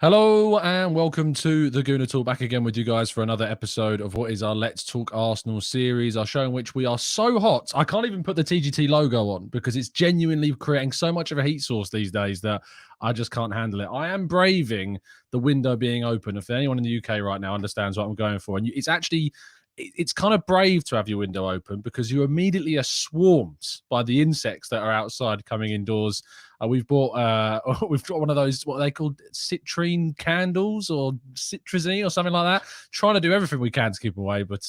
Hello and welcome to the Gooner Talk, back again with you guys for another episode of what is our Let's Talk Arsenal series, our show in which we are so hot. I can't even put the TGT logo on because it's genuinely creating so much of a heat source these days that I just can't handle it. I am braving the window being open. If anyone in the UK right now understands what I'm going for, and it's kind of brave to have your window open because you immediately are swarmed by the insects that are outside coming indoors. We've got one of those, what are they called, citrine candles or citrusy or something like that. Trying to do everything we can to keep them away, but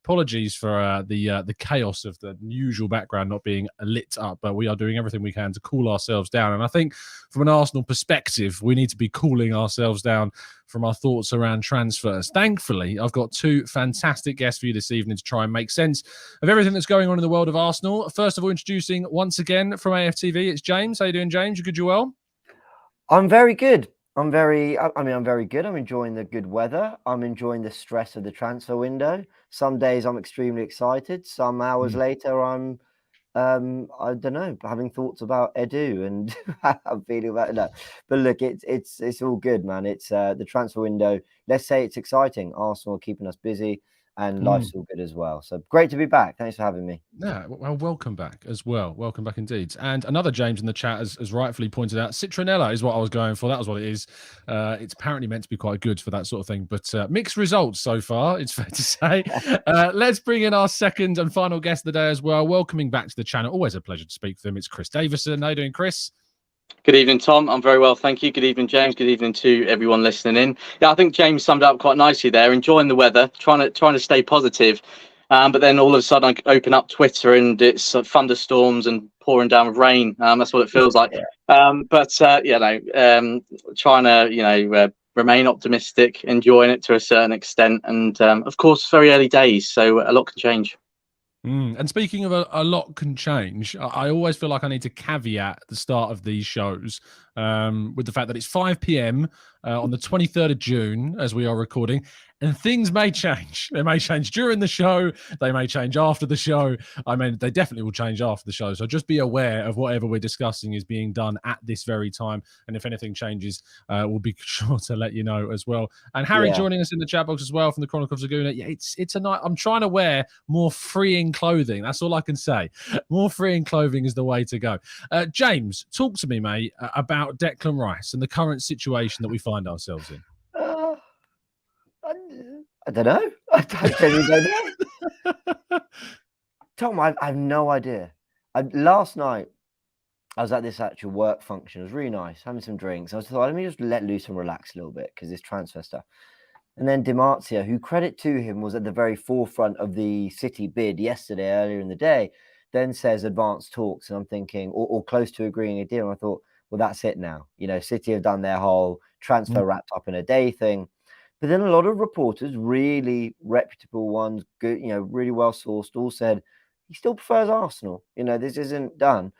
apologies for the chaos of the usual background not being lit up, but we are doing everything we can to cool ourselves down. And I think from an Arsenal perspective, we need to be cooling ourselves down from our thoughts around transfers. Thankfully, I've got two fantastic guests for you this evening to try and make sense of everything that's going on in the world of Arsenal. First of all, introducing once again from AFTV, it's James. How you doing, James? You good? You well? I'm very good. I'm very good. I'm enjoying the good weather. I'm enjoying the stress of the transfer window. Some days I'm extremely excited. Some hours later, I'm, I don't know, having thoughts about Edu and how I'm feeling about it. But look, it's all good, man. It's the transfer window. Let's say it's exciting. Arsenal are keeping us busy, and life's all good as well. So great to be back. Thanks for having me. Yeah, well, welcome back as well. Welcome back indeed. And another James in the chat has rightfully pointed out, citronella is what I was going for. That was what it is. It's apparently meant to be quite good for that sort of thing, but mixed results so far, it's fair to say. Let's bring in our second and final guest of the day as well. Welcoming back to the channel. Always a pleasure to speak with him. It's Chris Davison. How you doing, Chris? Good evening, Tom. I'm very well, thank you. Good evening, James. Good evening to everyone listening in. Yeah, I think James summed up quite nicely there. Enjoying the weather, trying to stay positive, but then all of a sudden I open up Twitter and it's thunderstorms and pouring down with rain. That's what it feels like. Trying to remain optimistic, enjoying it to a certain extent, and of course, very early days, so a lot can change. And speaking of a lot can change, I always feel like I need to caveat the start of these shows with the fact that it's 5 p.m. On the 23rd of June as we are recording, and things may change. They may change during the show. They may change after the show. I mean, they definitely will change after the show. So just be aware of whatever we're discussing is being done at this very time. And if anything changes, we'll be sure to let you know as well. And Harry joining us in the chat box as well from the Chronicles of Gooner. Yeah, it's a night. I'm trying to wear more freeing clothing. That's all I can say. More freeing clothing is the way to go. James, talk to me, mate, about Declan Rice and the current situation that we find ourselves in. I don't know. I genuinely don't know. Tom, I have no idea. Last night, I was at this actual work function. It was really nice, having some drinks. I was thought, let me just let loose and relax a little bit because this transfer stuff. And then Di Marzio, who credit to him was at the very forefront of the City bid yesterday, earlier in the day, then says advanced talks. And I'm thinking, or close to agreeing a deal. And I thought, well, that's it now. You know, City have done their whole transfer wrapped up in a day thing. But then a lot of reporters, really reputable ones, good, you know, really well sourced, all said he still prefers Arsenal. You know, this isn't done.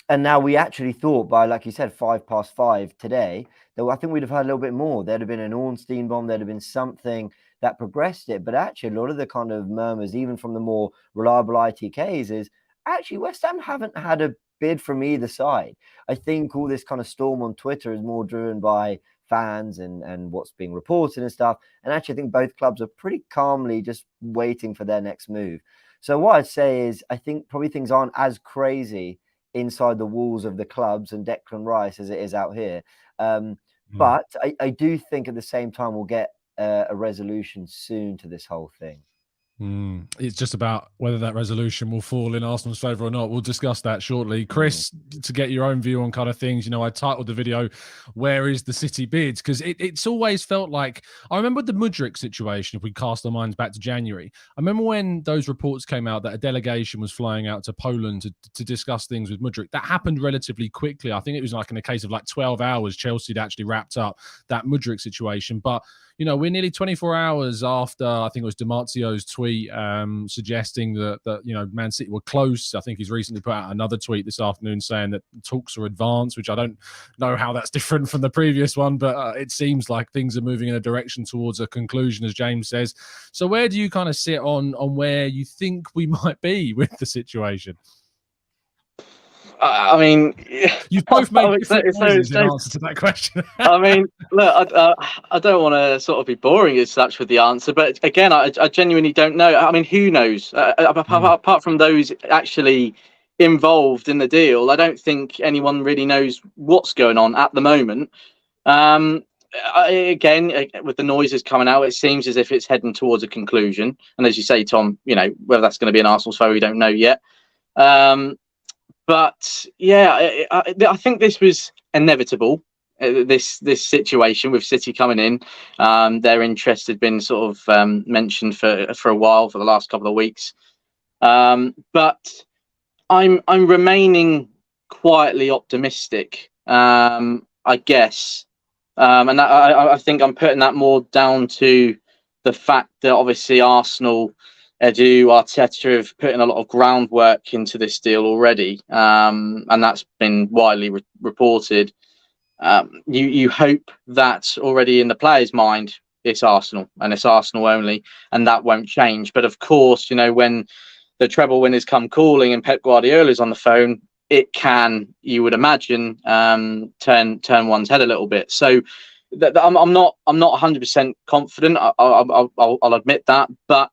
And now we actually thought by, like you said, 5:05 today, that I think we'd have heard a little bit more. There'd have been an Ornstein bomb. There'd have been something that progressed it. But actually, a lot of the kind of murmurs, even from the more reliable ITKs, is actually West Ham haven't had a bid from either side. I think all this kind of storm on Twitter is more driven by fans and what's being reported and stuff. And actually, I think both clubs are pretty calmly just waiting for their next move. So what I'd say is I think probably things aren't as crazy inside the walls of the clubs and Declan Rice as it is out here. But I do think at the same time we'll get a resolution soon to this whole thing. It's just about whether that resolution will fall in Arsenal's favour or not. We'll discuss that shortly. Chris, to get your own view on kind of things, you know, I titled the video, "Where is the City bids?" Because it's always felt like, I remember the Mudryk situation, if we cast our minds back to January. I remember when those reports came out that a delegation was flying out to Poland to discuss things with Mudryk. That happened relatively quickly. I think it was like in a case of like 12 hours, Chelsea had actually wrapped up that Mudryk situation. But you know, we're nearly 24 hours after, I think it was Di Marzio's tweet suggesting that, you know, Man City were close. I think he's recently put out another tweet this afternoon saying that talks are advanced, which I don't know how that's different from the previous one, but it seems like things are moving in a direction towards a conclusion, as James says. So where do you kind of sit on where you think we might be with the situation? I mean, You've both made it's so, different it's so, noises it's in so answer to that question. I mean, look, I don't want to sort of be boring as such with the answer, but again, I genuinely don't know. I mean, who knows? Apart from those actually involved in the deal, I don't think anyone really knows what's going on at the moment. Again, with the noises coming out, it seems as if it's heading towards a conclusion. And as you say, Tom, whether that's going to be an Arsenal foe, we don't know yet. But yeah, I think this was inevitable. This situation with City coming in, their interest had been sort of mentioned for a while, for the last couple of weeks. But I'm remaining quietly optimistic, I guess, and I think I'm putting that more down to the fact that obviously Arsenal, Edu, Arteta have put in a lot of groundwork into this deal already, and that's been widely reported. You hope that already in the player's mind it's Arsenal and it's Arsenal only, and that won't change. But of course, when the treble winners come calling and Pep Guardiola's on the phone, it can, you would imagine, turn one's head a little bit. So I'm not 100% confident. I'll admit that, but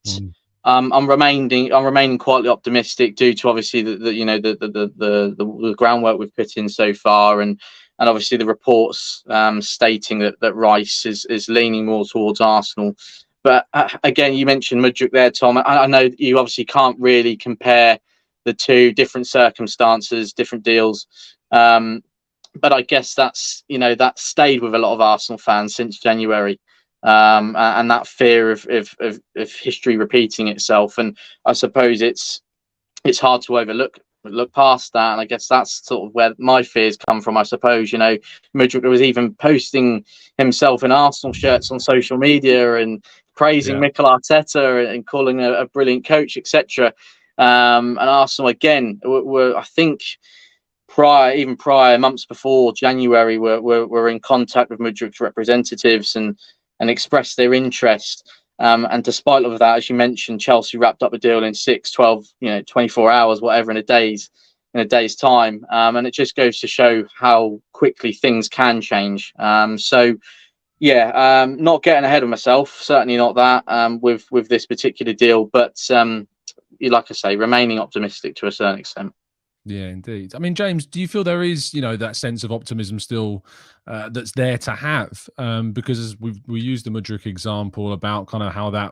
I'm remaining quietly optimistic due to obviously the groundwork we've put in so far, and obviously the reports stating that Rice is leaning more towards Arsenal. But again, you mentioned Mudryk there, Tom. I know you obviously can't really compare the two, different circumstances, different deals. But I guess that's stayed with a lot of Arsenal fans since January, and that fear of history repeating itself. And I suppose it's hard to look past that, and I guess that's sort of where my fears come from. I suppose Mudryk was even posting himself in Arsenal shirts on social media and praising Mikel Arteta and calling a brilliant coach, etc. And Arsenal again were I think prior months before January were in contact with Mudryk's representatives and expressed their interest. And despite all of that, as you mentioned, Chelsea wrapped up the deal in 6, 12, 24 hours, whatever, in a day's time. And it just goes to show how quickly things can change. So yeah, not getting ahead of myself, certainly not that, with this particular deal, but like I say, remaining optimistic to a certain extent. Yeah, indeed. I mean, James, do you feel there is, that sense of optimism still that's there to have? Because as we used the Mudryk example about kind of how that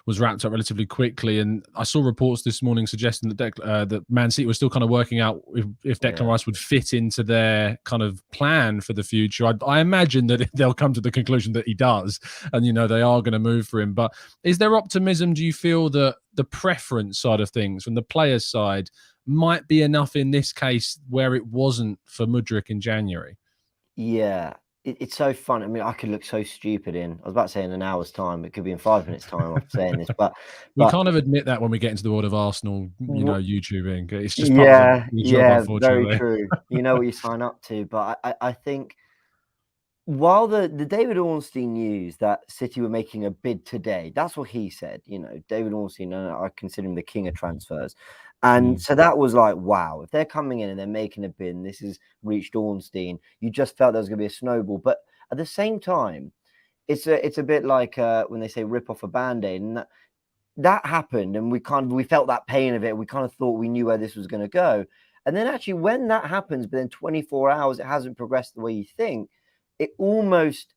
was wrapped up relatively quickly, and I saw reports this morning suggesting that that Man City was still kind of working out if Declan Rice would fit into their kind of plan for the future. I imagine that they'll come to the conclusion that he does, and they are going to move for him. But is there optimism? Do you feel that the preference side of things from the players' side might be enough in this case where it wasn't for Mudryk in January? Yeah, it's so fun. I mean, I could look so stupid I was about to say in an hour's time. It could be in 5 minutes' time after saying this, but we kind of admit that when we get into the world of Arsenal, YouTubing. It's just part of the job, unfortunately. Very true. You know what you sign up to, but I think while the David Ornstein news that City were making a bid today, that's what he said. David Ornstein, I consider him the king of transfers. And so that was like, wow, if they're coming in and they're making a bid, and this has reached Ornstein, you just felt there was going to be a snowball. But at the same time, it's a bit like when they say rip off a Band-Aid, and that happened, and we felt that pain of it. We kind of thought we knew where this was going to go. And then actually when that happens, but then 24 hours, it hasn't progressed the way you think, it almost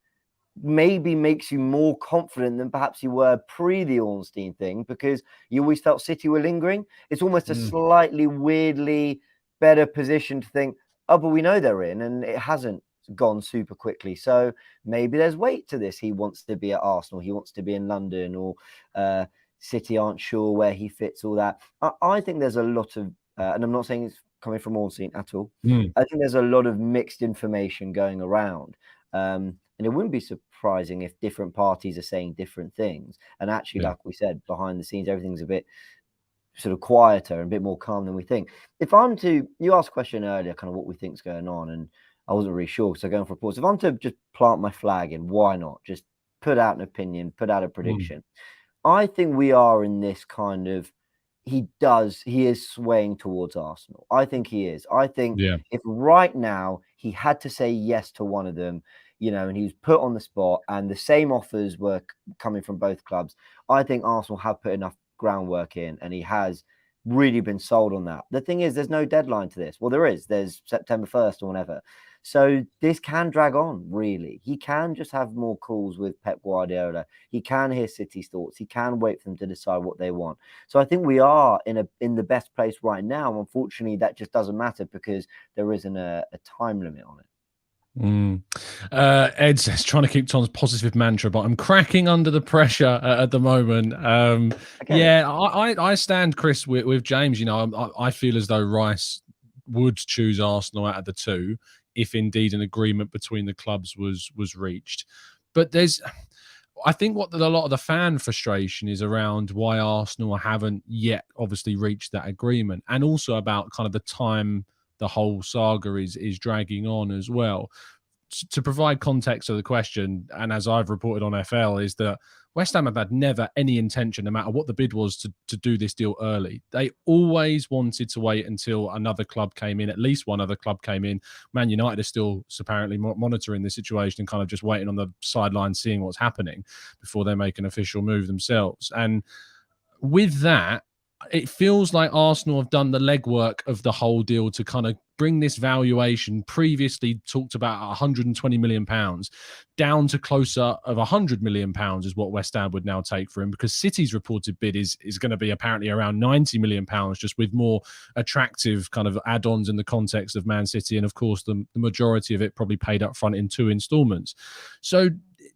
maybe makes you more confident than perhaps you were pre the Ornstein thing, because you always felt City were lingering. It's almost a slightly weirdly better position to think, oh, but we know they're in, and it hasn't gone super quickly. So maybe there's weight to this. He wants to be at Arsenal. He wants to be in London, or City aren't sure where he fits, all that. I think there's a lot of, and I'm not saying it's coming from Ornstein at all. I think there's a lot of mixed information going around. And it wouldn't be surprising if different parties are saying different things. And actually, like we said, behind the scenes, everything's a bit sort of quieter and a bit more calm than we think. You asked a question earlier, kind of what we think's going on, and I wasn't really sure, so going for reports. If I'm to just plant my flag in, why not? Just put out an opinion, put out a prediction. I think we are in this kind of, he is swaying towards Arsenal. I think he is. I think Yeah. if right now he had to say yes to one of them, and he was put on the spot and the same offers were coming from both clubs, I think Arsenal have put enough groundwork in and he has really been sold on that. The thing is, there's no deadline to this. Well, there's September 1st or whatever. So this can drag on, really. He can just have more calls with Pep Guardiola. He can hear City's thoughts. He can wait for them to decide what they want. So I think we are in the best place right now. Unfortunately, that just doesn't matter because there isn't a time limit on it. Ed says, trying to keep Tom's positive mantra, but I'm cracking under the pressure at the moment. I stand, Chris, with James. I feel as though Rice would choose Arsenal out of the two if indeed an agreement between the clubs was reached. But I think what a lot of the fan frustration is around why Arsenal haven't yet obviously reached that agreement, and also about kind of the time the whole saga is dragging on as well. To provide context of the question, and as I've reported on FL, is that West Ham have had never any intention, no matter what the bid was, to do this deal early. They always wanted to wait until another club came in, at least one other club came in. Man United are still apparently monitoring the situation and kind of just waiting on the sidelines, seeing what's happening before they make an official move themselves. And with that, it feels like Arsenal have done the legwork of the whole deal to kind of bring this valuation, previously talked about 120 million pounds, down to closer of 100 million pounds is what West Ham would now take for him, because City's reported bid is going to be apparently around 90 million pounds, just with more attractive kind of add-ons in the context of Man City, and of course the majority of it probably paid up front in 2 installments. So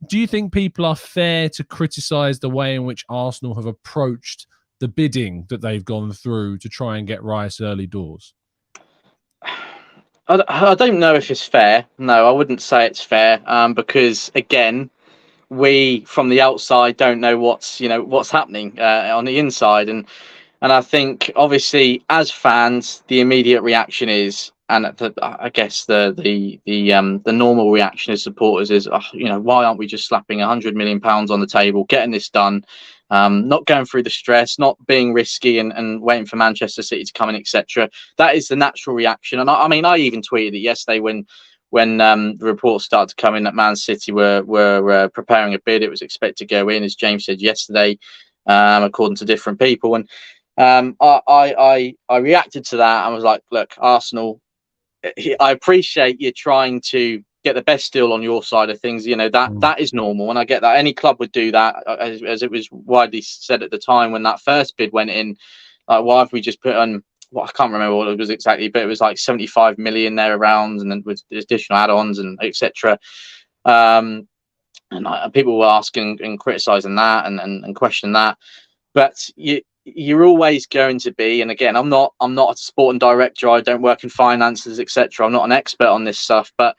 do you think people are fair to criticise the way in which Arsenal have approached the bidding that they've gone through to try and get Rice early doors? I don't know if it's fair. No, I wouldn't say it's fair, because again, we from the outside don't know what's happening on the inside, and I think obviously as fans, the immediate reaction is, and I guess the normal reaction as supporters is, why aren't we just slapping 100 million pounds on the table, getting this done? Not going through the stress, not being risky and waiting for Manchester City to come in, etc. That is the natural reaction. And I mean, I even tweeted it yesterday when the reports started to come in that Man City were preparing a bid. It was expected to go in, as James said yesterday, according to different people. And I reacted to that and was like, look, Arsenal, I appreciate you trying to get the best deal on your side of things. That is normal, and I get that. Any club would do that, as it was widely said at the time when that first bid went in. Why have we just put on? Well, I can't remember what it was exactly, but it was like 75 million there around, and then with additional add-ons and etc. And people were asking and criticising that and questioning that, but you're always going to be, and again, I'm not a sporting director. I don't work in finances, etc. I'm not an expert on this stuff, but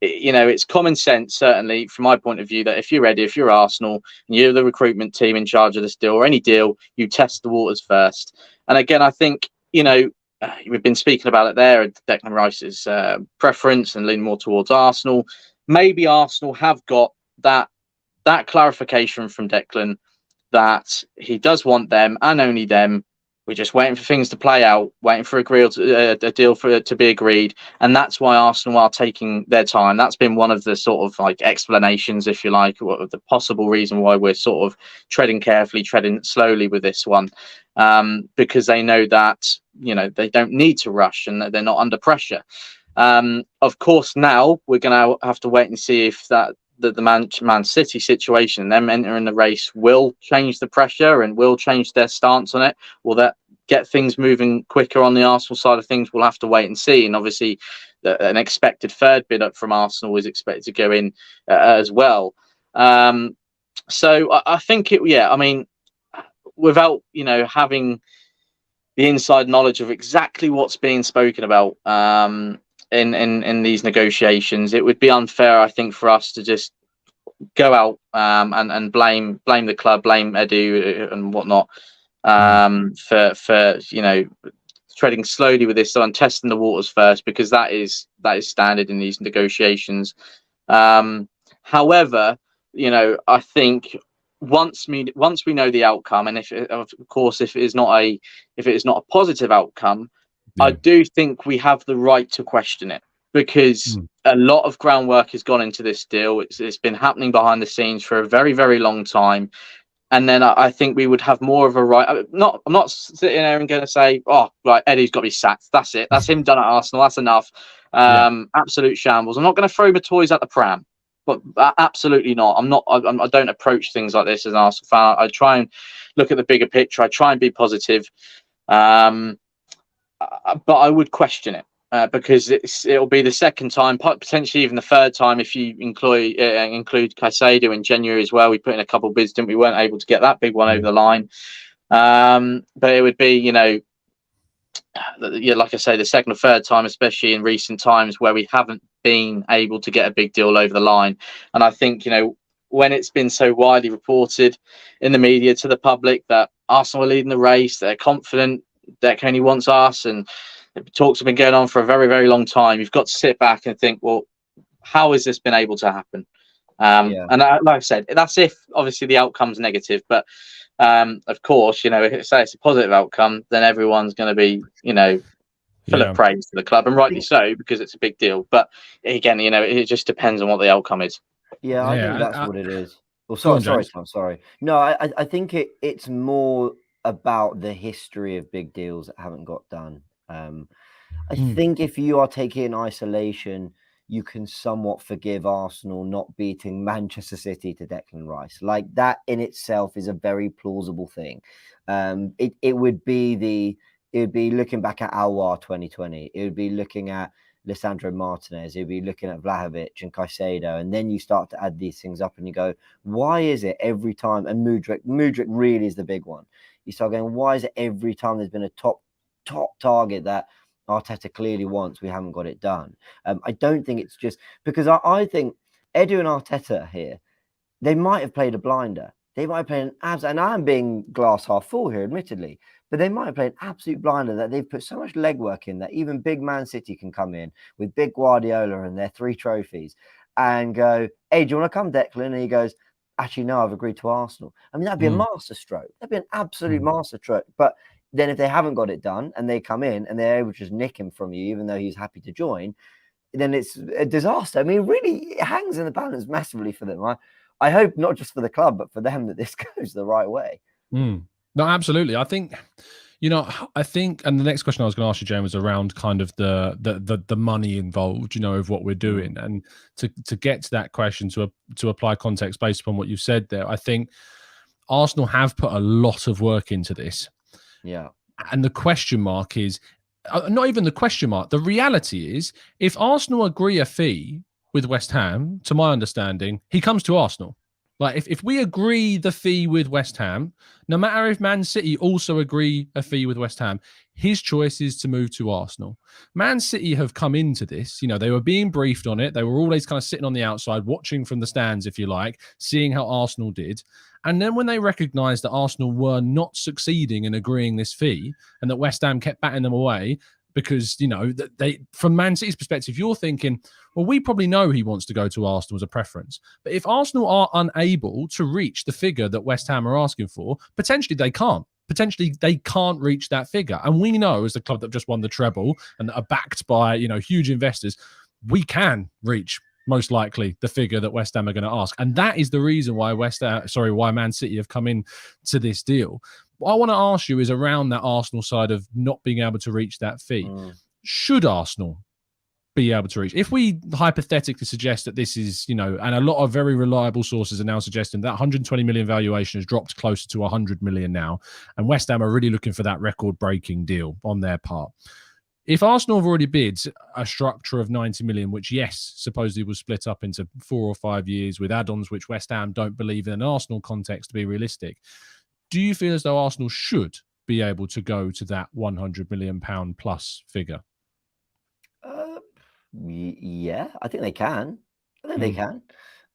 it's common sense, certainly from my point of view, that if you're ready, if you're Arsenal and you're the recruitment team in charge of this deal or any deal, you test the waters first. And again, I think, we've been speaking about it there, Declan Rice's preference and leaning more towards Arsenal. Maybe Arsenal have got that clarification from Declan that he does want them and only them. We're just waiting for things to play out, waiting for a deal for it to be agreed. And that's why Arsenal are taking their time. That's been one of the sort of like explanations, if you like, or the possible reason why we're sort of treading carefully, treading slowly with this one, because they know that, they don't need to rush and they're not under pressure. Of course, now we're going to have to wait and see if the Man City situation and them entering the race will change the pressure and will change their stance on it. Will that get things moving quicker on the Arsenal side of things? We'll have to wait and see. And obviously, an expected third bid up from Arsenal is expected to go in as well. So I think without having the inside knowledge of exactly what's being spoken about in these negotiations, it would be unfair, I think, for us to just go out and blame the club, blame Edu and whatnot, for treading slowly with this and testing the waters first, because that is standard in these negotiations. However, I think once we know the outcome, and if it is not a positive outcome, I do think we have the right to question it, because a lot of groundwork has gone into this deal. It's been happening behind the scenes for a very, very long time. And then I think we would have more of a right. I'm not sitting there and going to say, oh, right, Eddie's got to be sacked. That's it. That's him done at Arsenal. That's enough. Absolute shambles. I'm not going to throw my toys at the pram, but absolutely not. I don't approach things like this as an Arsenal fan. I try and look at the bigger picture. I try and be positive. But I would question it. Because it'll be the second time, potentially even the third time, if you include Caicedo in January as well. We put in a couple of bids, didn't we? Weren't able to get that big one over the line. But it would be, like I say, the second or third time, especially in recent times, where we haven't been able to get a big deal over the line. And I think, when it's been so widely reported in the media to the public that Arsenal are leading the race, they're confident, Declan only wants us, and talks have been going on for a very, very long time. You've got to sit back and think, well, how has this been able to happen? And like I said, that's if obviously the outcome's negative. But of course, if it's a positive outcome, then everyone's going to be, full of praise to the club, and rightly so, because it's a big deal. But again, it just depends on what the outcome is. Yeah, I think that's what it is. Well, sorry, Tom. Sorry. No, I think it's more about the history of big deals that haven't got done. I think if you are taking in isolation, you can somewhat forgive Arsenal not beating Manchester City to Declan Rice. Like, that in itself is a very plausible thing. It would be looking back at Aouar 2020. It would be looking at Lisandro Martinez. It would be looking at Vlahovic and Caicedo. And then you start to add these things up and you go, why is it every time? And Mudryk really is the big one. You start going, why is it every time there's been a top target that Arteta clearly wants, we haven't got it done? I don't think it's just because I think Edu and Arteta here, they might have played a blinder. They might have played an absolute, and I'm being glass half full here, admittedly, but they might have played an absolute blinder that they've put so much legwork in that even big Man City can come in with big Guardiola and their 3 trophies and go, hey, do you want to come, Declan? And he goes, actually, no, I've agreed to Arsenal. I mean, that'd be a masterstroke. That'd be an absolute masterstroke. But then if they haven't got it done and they come in and they're able to just nick him from you, even though he's happy to join, then it's a disaster. I mean, really, it hangs in the balance massively for them. I hope not just for the club, but for them, that this goes the right way. No, absolutely. I think, and the next question I was going to ask you, James, was around kind of the money involved, of what we're doing. And to get to that question, to apply context based upon what you've said there, I think Arsenal have put a lot of work into this. Yeah. And the question mark is, not even the question mark, the reality is, if Arsenal agree a fee with West Ham, to my understanding, he comes to Arsenal. Like, if we agree the fee with West Ham, no matter if Man City also agree a fee with West Ham, his choice is to move to Arsenal. Man City have come into this, they were being briefed on it. They were always kind of sitting on the outside, watching from the stands, if you like, seeing how Arsenal did. And then when they recognised that Arsenal were not succeeding in agreeing this fee and that West Ham kept batting them away, because, they, from Man City's perspective, you're thinking, well, we probably know he wants to go to Arsenal as a preference. But if Arsenal are unable to reach the figure that West Ham are asking for, potentially they can't. Potentially they can't reach that figure. And we know, as the club that just won the treble and that are backed by, huge investors, we can reach most likely the figure that West Ham are going to ask. And that is the reason why why Man City have come in to this deal. What I want to ask you is around that Arsenal side of not being able to reach that fee. Should Arsenal be able to reach? If we hypothetically suggest that this is, and a lot of very reliable sources are now suggesting that 120 million valuation has dropped closer to 100 million now, and West Ham are really looking for that record-breaking deal on their part. If Arsenal have already bid a structure of 90 million, which, yes, supposedly was split up into 4 or 5 years with add-ons, which West Ham don't believe in an Arsenal context to be realistic, do you feel as though Arsenal should be able to go to that 100 million pound plus figure? Yeah, I think they can. They can.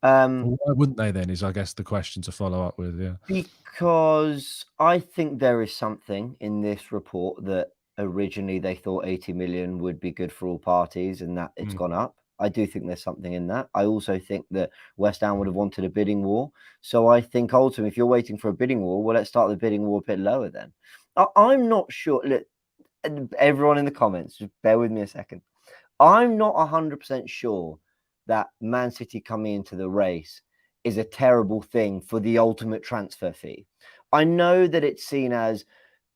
Why wouldn't they then, is I guess the question to follow up with, yeah. Because I think there is something in this report that originally they thought 80 million would be good for all parties and that it's gone up. I do think there's something in that. I also think that West Ham would have wanted a bidding war. So I think ultimately, if you're waiting for a bidding war, well, let's start the bidding war a bit lower then. I'm not sure. Look, everyone in the comments, just bear with me a second. I'm not 100% sure that Man City coming into the race is a terrible thing for the ultimate transfer fee. I know that it's seen as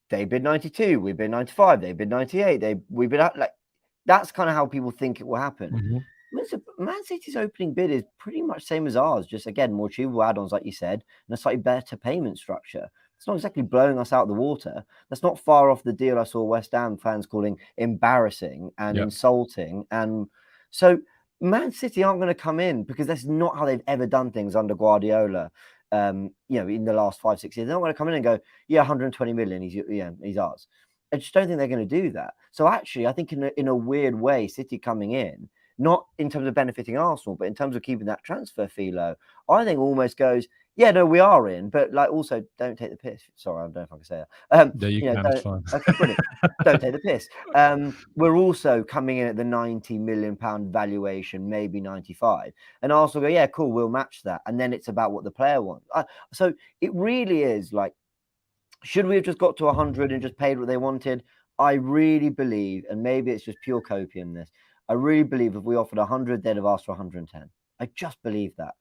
they bid 92, we bid 95, they bid 98, we bid out, like that's kind of how people think it will happen. Mm-hmm. Man City's opening bid is pretty much same as ours, just again more achievable add-ons, like you said, and a slightly better payment structure. It's not exactly blowing us out of the water. That's not far off the deal I saw West Ham fans calling embarrassing and insulting. And so Man City aren't going to come in because that's not how they've ever done things under Guardiola. In the last 5-6 years, they're not going to come in and go, yeah, 120 million, he's ours. I just don't think they're going to do that. So actually, I think in a weird way, City coming in, not in terms of benefiting Arsenal, but in terms of keeping that transfer fee low, I think almost goes, yeah, no, we are in, but like also don't take the piss. Sorry, I don't know if I can say that. There you can, it's fine. Okay, brilliant. Don't take the piss. We're also coming in at the £90 million valuation, maybe 95. And Arsenal go, yeah, cool, we'll match that. And then it's about what the player wants. So it really is like, should we have just got to 100 and just paid what they wanted? I really believe, and maybe it's just pure copium this, I really believe if we offered 100, they'd have asked for 110. I just believe that.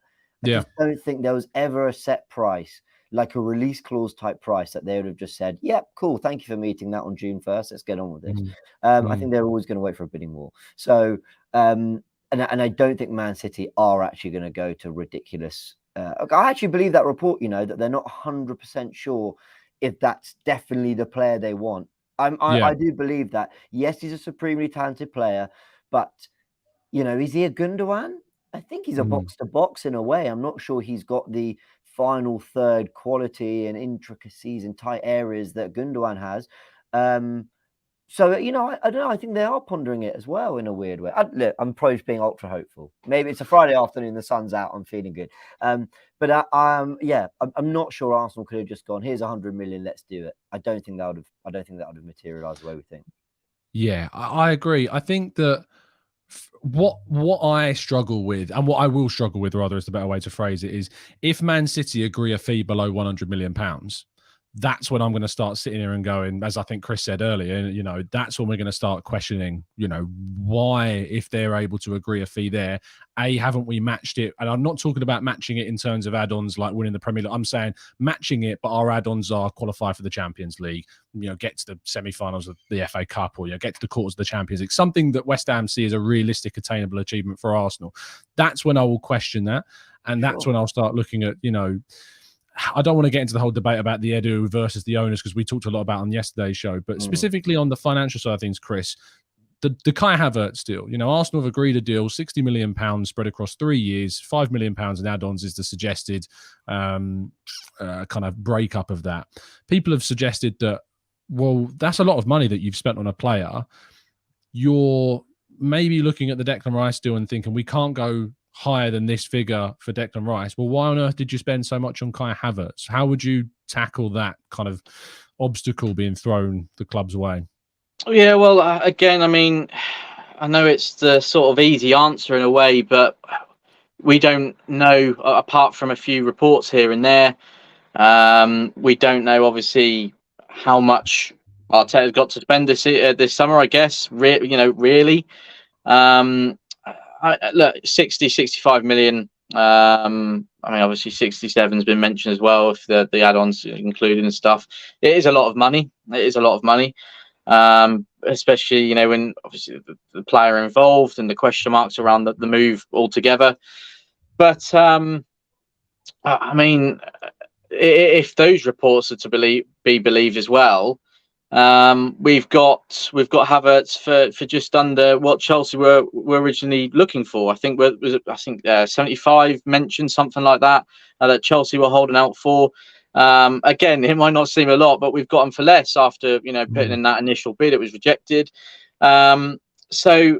I just don't think there was ever a set price, like a release clause type price, that they would have just said, yep, cool, thank you for meeting that on June 1st. Let's get on with this. I think they're always going to wait for a bidding war. So, and I don't think Man City are actually going to go to ridiculous. I actually believe that report, that they're not 100% sure if that's definitely the player they want. I do believe that. Yes, he's a supremely talented player, but, is he a Gundogan? I think he's a box-to-box in a way. I'm not sure he's got the final third quality and intricacies and tight areas that Gundogan has. So, I don't know. I think they are pondering it as well in a weird way. Look, I'm probably just being ultra hopeful. Maybe it's a Friday afternoon, the sun's out, I'm feeling good. But I'm not sure Arsenal could have just gone, here's 100 million, let's do it. I don't think that would have materialised the way we think. Yeah, I agree. I think that what I struggle with, and what I will struggle with, rather, is the better way to phrase it, is if Man City agree a fee below £100 million, that's when I'm going to start sitting here and going, as I think Chris said earlier, that's when we're going to start questioning, why, if they're able to agree a fee there, haven't we matched it? And I'm not talking about matching it in terms of add-ons like winning the Premier League. I'm saying matching it, but our add-ons are qualify for the Champions League, get to the semi-finals of the FA Cup, or get to the quarters of the Champions League, something that West Ham see as a realistic, attainable achievement for Arsenal. That's when I will question that. And that's when I'll start looking at, I don't want to get into the whole debate about the Edu versus the owners, because we talked a lot about on yesterday's show, but specifically on the financial side of things, Chris, the Kai Havertz deal, Arsenal have agreed a deal, £60 million spread across 3 years, £5 million in add-ons is the suggested kind of breakup of that. People have suggested that, well, that's a lot of money that you've spent on a player. You're maybe looking at the Declan Rice deal and thinking, we can't go higher than this figure for Declan Rice. Well, why on earth did you spend so much on Kai Havertz? How would you tackle that kind of obstacle being thrown the club's way? Yeah, well, again, I mean, I know it's the sort of easy answer in a way, but we don't know, apart from a few reports here and there, we don't know, obviously, how much Arteta's got to spend this summer, I guess, really. Look, 65 million. I mean, obviously 67 has been mentioned as well, if the add-ons included and stuff. It is a lot of money. Especially, when obviously the player involved and the question marks around the move altogether. But I mean, if those reports are to be believed as well, we've got Havertz for just under what Chelsea were originally looking for. I think 75 mentioned, something like that, that Chelsea were holding out for. Again, it might not seem a lot, but we've got him for less after putting in that initial bid. It was rejected. So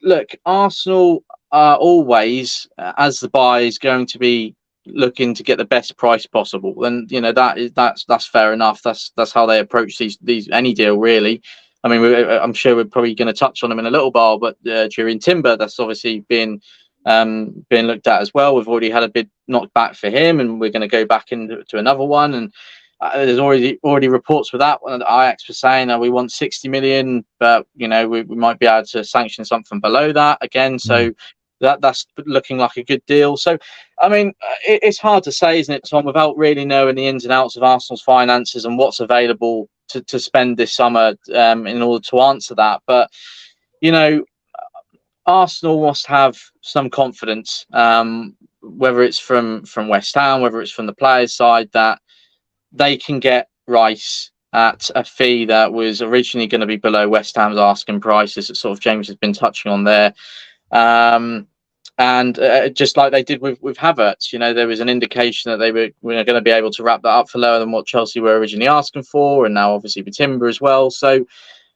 look, Arsenal are always, as the buy, is going to be looking to get the best price possible, and that's fair enough. That's how they approach these any deal, really. I mean, I'm sure we're probably going to touch on him in a little while, but Jurrien Timber, that's obviously been looked at as well. We've already had a bid knocked back for him, and we're going to go back into another one. And there's already reports with that one. Ajax was saying we want 60 million, but we might be able to sanction something below that again. So that's looking like a good deal. So I mean, it's hard to say, isn't it, Tom, without really knowing the ins and outs of Arsenal's finances and what's available to spend this summer in order to answer that. But Arsenal must have some confidence, whether it's from West Ham, whether it's from the players' side, that they can get Rice at a fee that was originally going to be below West Ham's asking prices, that sort of James has been touching on there. And just like they did with Havertz, there was an indication that they were going to be able to wrap that up for lower than what Chelsea were originally asking for, and now obviously with Timber as well. So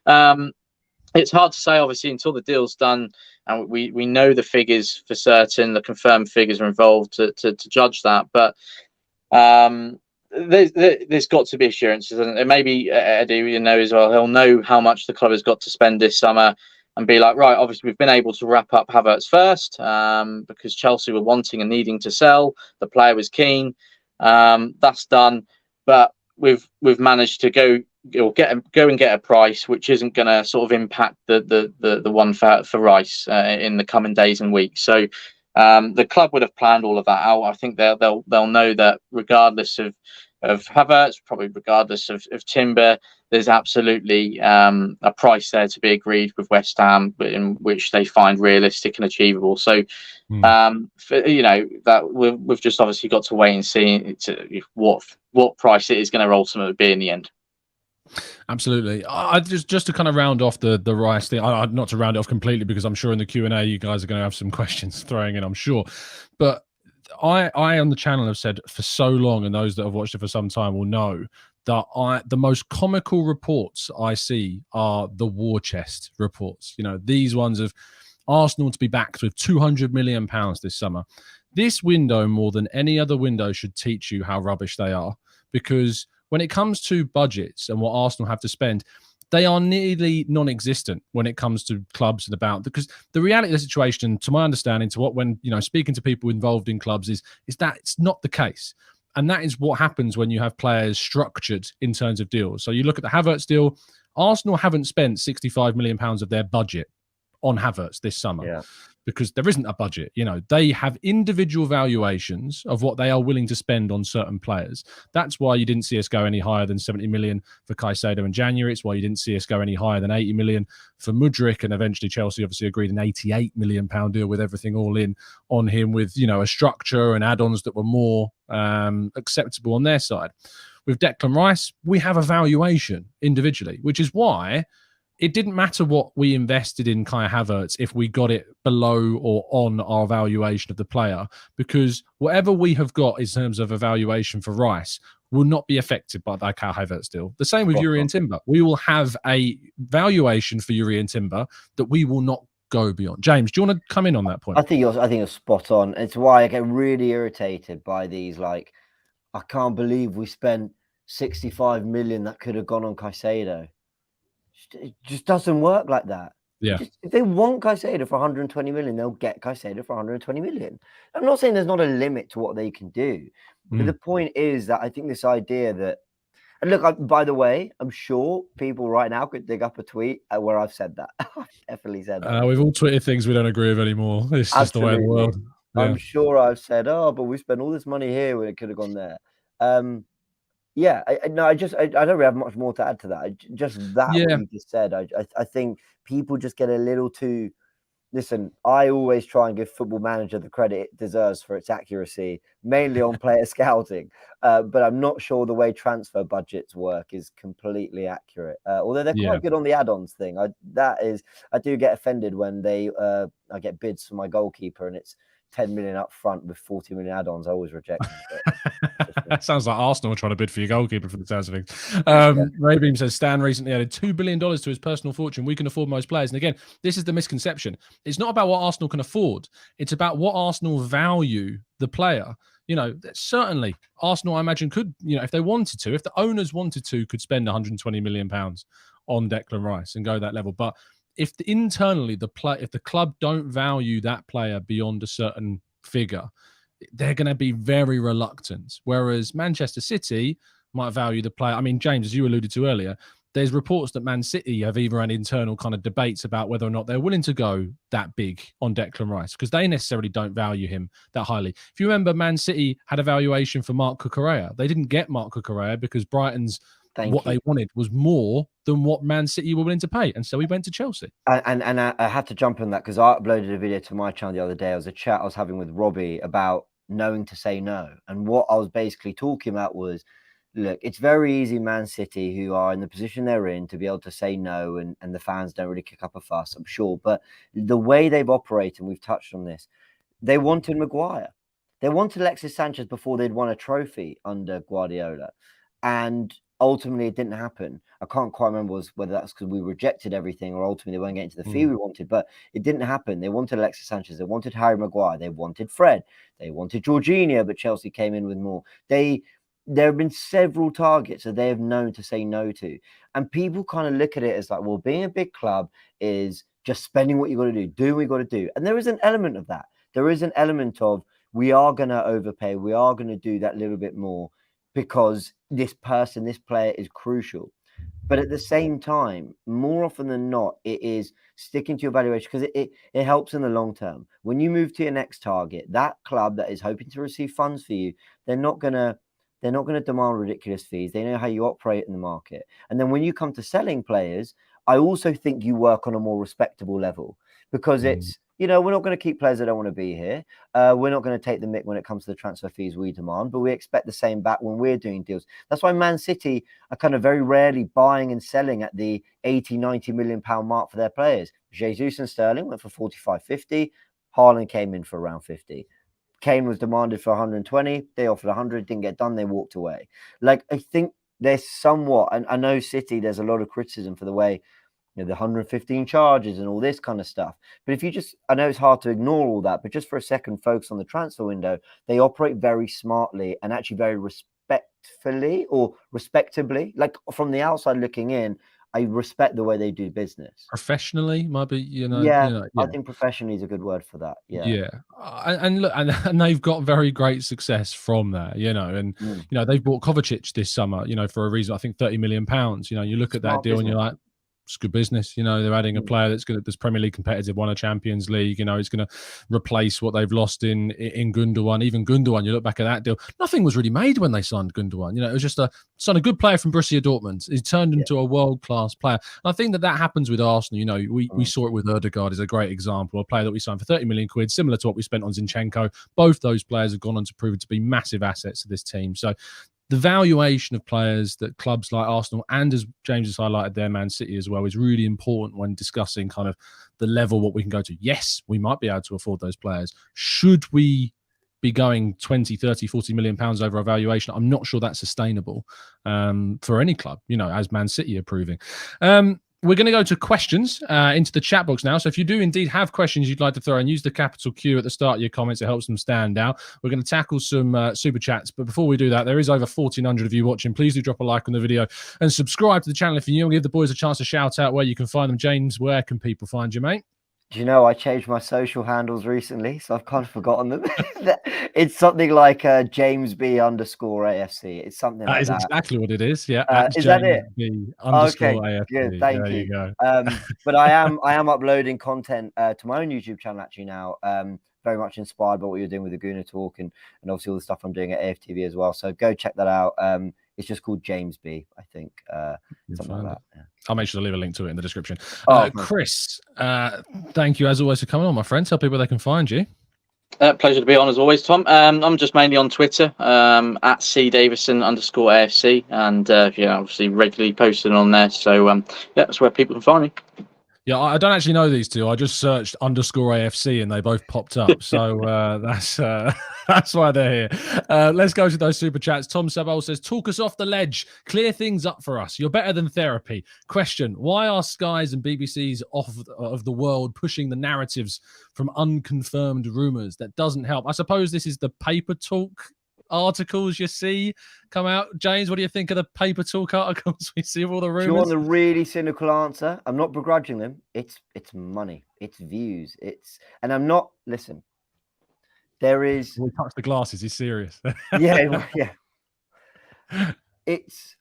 it's hard to say, obviously, until the deal's done and we know the figures for certain, the confirmed figures are involved to judge that. But there's got to be assurances, and maybe Eddie, as well, he'll know how much the club has got to spend this summer and be like, right, obviously we've been able to wrap up Havertz first because Chelsea were wanting and needing to sell. The player was keen. That's done, but we've managed to go and get a price which isn't going to sort of impact the one for Rice in the coming days and weeks. So the club would have planned all of that out. I think they'll know that regardless of Havertz, probably regardless of Timber, there's absolutely a price there to be agreed with West Ham, in which they find realistic and achievable. So, that we've just obviously got to wait and see what price it is going to ultimately be in the end. Absolutely. I just to kind of round off the Rice thing, not to round it off completely, because I'm sure in the Q&A you guys are going to have some questions throwing in, I'm sure. But I on the channel have said for so long, and those that have watched it for some time will know, that the most comical reports I see are the war chest reports. These ones of Arsenal to be backed with £200 million this summer. This window, more than any other window, should teach you how rubbish they are, because when it comes to budgets and what Arsenal have to spend, they are nearly non-existent when it comes to clubs and about, because the reality of the situation, to my understanding, when speaking to people involved in clubs, is that it's not the case. And that is what happens when you have players structured in terms of deals. So you look at the Havertz deal, Arsenal haven't spent £65 million of their budget on Havertz this summer because there isn't a budget. They have individual valuations of what they are willing to spend on certain players. That's why you didn't see us go any higher than 70 million for Caicedo in January. It's why you didn't see us go any higher than 80 million for Mudryk. And eventually Chelsea obviously agreed an £88 million deal with everything all in on him, with, a structure and add-ons that were more acceptable on their side. With Declan Rice, we have a valuation individually, which is why it didn't matter what we invested in Kai Havertz if we got it below or on our valuation of the player, because whatever we have got in terms of evaluation for Rice will not be affected by that Kai Havertz deal. The same with Jurrien Timber. We will have a valuation for Jurrien Timber that we will not go beyond. James, do you want to come in on that point? I think you're spot on. It's why I get really irritated by these, I can't believe we spent 65 million that could have gone on Caicedo. It just doesn't work like that. Yeah. If they want Caicedo for 120 million, they'll get Caicedo for 120 million. I'm not saying there's not a limit to what they can do, but the point is that I think this idea that, and look, by the way, I'm sure people right now could dig up a tweet where I've said that. I've definitely said that. We've all tweeted things we don't agree with anymore. It's just the way of the world. Yeah. I'm sure I've said, but we spent all this money here when it could have gone there. I don't really have much more to add to that. What you just said. I think people just get a little too. Listen, I always try and give Football Manager the credit it deserves for its accuracy, mainly on player scouting. But I'm not sure the way transfer budgets work is completely accurate. Although they're quite good on the add-ons thing. I do get offended when I get bids for my goalkeeper and it's 10 million up front with 40 million add-ons. I always reject them. Sounds like Arsenal trying to bid for your goalkeeper for the sounds of things. Raybeam says Stan recently added $2 billion to his personal fortune. We can afford most players. And again, this is the misconception. It's not about what Arsenal can afford. It's about what Arsenal value the player. Certainly Arsenal, I imagine, could, if they wanted to, if the owners wanted to, could spend £120 million on Declan Rice and go that level. But if internally if the club don't value that player beyond a certain figure, they're going to be very reluctant. Whereas Manchester City might value the player. I mean, James, as you alluded to earlier, there's reports that Man City have either had internal kind of debates about whether or not they're willing to go that big on Declan Rice because they necessarily don't value him that highly. If you remember, Man City had a valuation for Marc Cucurella. They didn't get Marc Cucurella because Brighton's they wanted was more than what Man City were willing to pay. And so he went to Chelsea. And I had to jump on that because I uploaded a video to my channel the other day. It was a chat I was having with Robbie about knowing to say no. And what I was basically talking about was, look, it's very easy, Man City, who are in the position they're in, to be able to say no, and the fans don't really kick up a fuss, I'm sure. But the way they've operated, and we've touched on this, they wanted Maguire. They wanted Alexis Sanchez before they'd won a trophy under Guardiola. And ultimately, it didn't happen. I can't quite remember whether that's because we rejected everything or ultimately they weren't getting to the fee we wanted, but it didn't happen. They wanted Alexis Sanchez. They wanted Harry Maguire. They wanted Fred. They wanted Jorginho, but Chelsea came in with more. There have been several targets that they have known to say no to. And people kind of look at it as like, well, being a big club is just spending what you got to do, doing what you got to do. And there is an element of that. There is an element of we are going to overpay. We are going to do that little bit more because this player is crucial. But at the same time, more often than not, it is sticking to your valuation because it helps in the long term. When you move to your next target, that club that is hoping to receive funds for you, they're not going to demand ridiculous fees. They know how you operate in the market. And then when you come to selling players, I also think you work on a more respectable level because it's, we're not going to keep players that don't want to be here. We're not going to take the mick when it comes to the transfer fees we demand, but we expect the same back when we're doing deals. That's why Man City are kind of very rarely buying and selling at the 80, 90 million pound mark for their players. Jesus and Sterling went for 45, 50. Haaland came in for around 50. Kane was demanded for 120. They offered 100, didn't get done. They walked away. I think there's somewhat, and I know City, there's a lot of criticism for the way, the 115 charges and all this kind of stuff. But if you I know it's hard to ignore all that, but just for a second, focus on the transfer window, they operate very smartly and actually very respectfully or respectably. Like from the outside looking in, I respect the way they do business. Professionally, might be, Yeah. I think professionally is a good word for that. Yeah. And look, and they've got very great success from that, and they've bought Kovacic this summer, for a reason. I think £30 million. You look at that deal and you're like, it's good business. They're adding a player that's Premier League competitive, won a Champions League. It's going to replace what they've lost in Gundogan. Even Gundogan, you look back at that deal, nothing was really made when they signed Gundogan. It was just a good player from Borussia Dortmund. He turned into a world-class player. And I think that happens with Arsenal. We saw it with Ødegaard is a great example, a player that we signed for 30 million quid, similar to what we spent on Zinchenko. Both those players have gone on to prove to be massive assets to this team. So the valuation of players that clubs like Arsenal and, as James has highlighted there, Man City as well, is really important when discussing kind of the level what we can go to. Yes, we might be able to afford those players. Should we be going 20, 30, 40 million pounds over our valuation? I'm not sure that's sustainable for any club, as Man City are proving. We're going to go to questions into the chat box now. So if you do indeed have questions you'd like to throw in, use the capital Q at the start of your comments. It helps them stand out. We're going to tackle some super chats. But before we do that, there is over 1,400 of you watching. Please do drop a like on the video and subscribe to the channel if you're new, and give the boys a chance to shout out where you can find them. James, where can people find you, mate? Do you know I changed my social handles recently, so I've kind of forgotten them. It's something like JamesB_AFC. It's something like that. That is exactly what it is. Yeah. Is that it? Okay. Good. Thank you. But I am uploading content to my own YouTube channel actually now. Very much inspired by what you're doing with the Gooner Talk and obviously all the stuff I'm doing at AFTV as well. So go check that out. It's just called James B, I think. Something like that. Yeah. I'll make sure to leave a link to it in the description. Chris, thank you as always for coming on, my friend. Tell people where they can find you. Pleasure to be on as always, Tom. I'm just mainly on Twitter at @CDavison_AFC, and obviously regularly posting on there. So that's where people can find me. Yeah, I don't actually know these two. I just searched _AFC and they both popped up. So that's why they're here. Let's go to those super chats. Tom Sabol says, talk us off the ledge. Clear things up for us. You're better than therapy. Question, why are Skies and BBCs of the world pushing the narratives from unconfirmed rumours? That doesn't help. I suppose this is the paper talk articles you see come out? James, what do you think of the paper talk articles we see of all the Do you want rumours? the really cynical answer? I'm not begrudging them. It's money. It's views. And I'm not. Listen, there is. We touch the glasses. He's serious. Yeah. It's.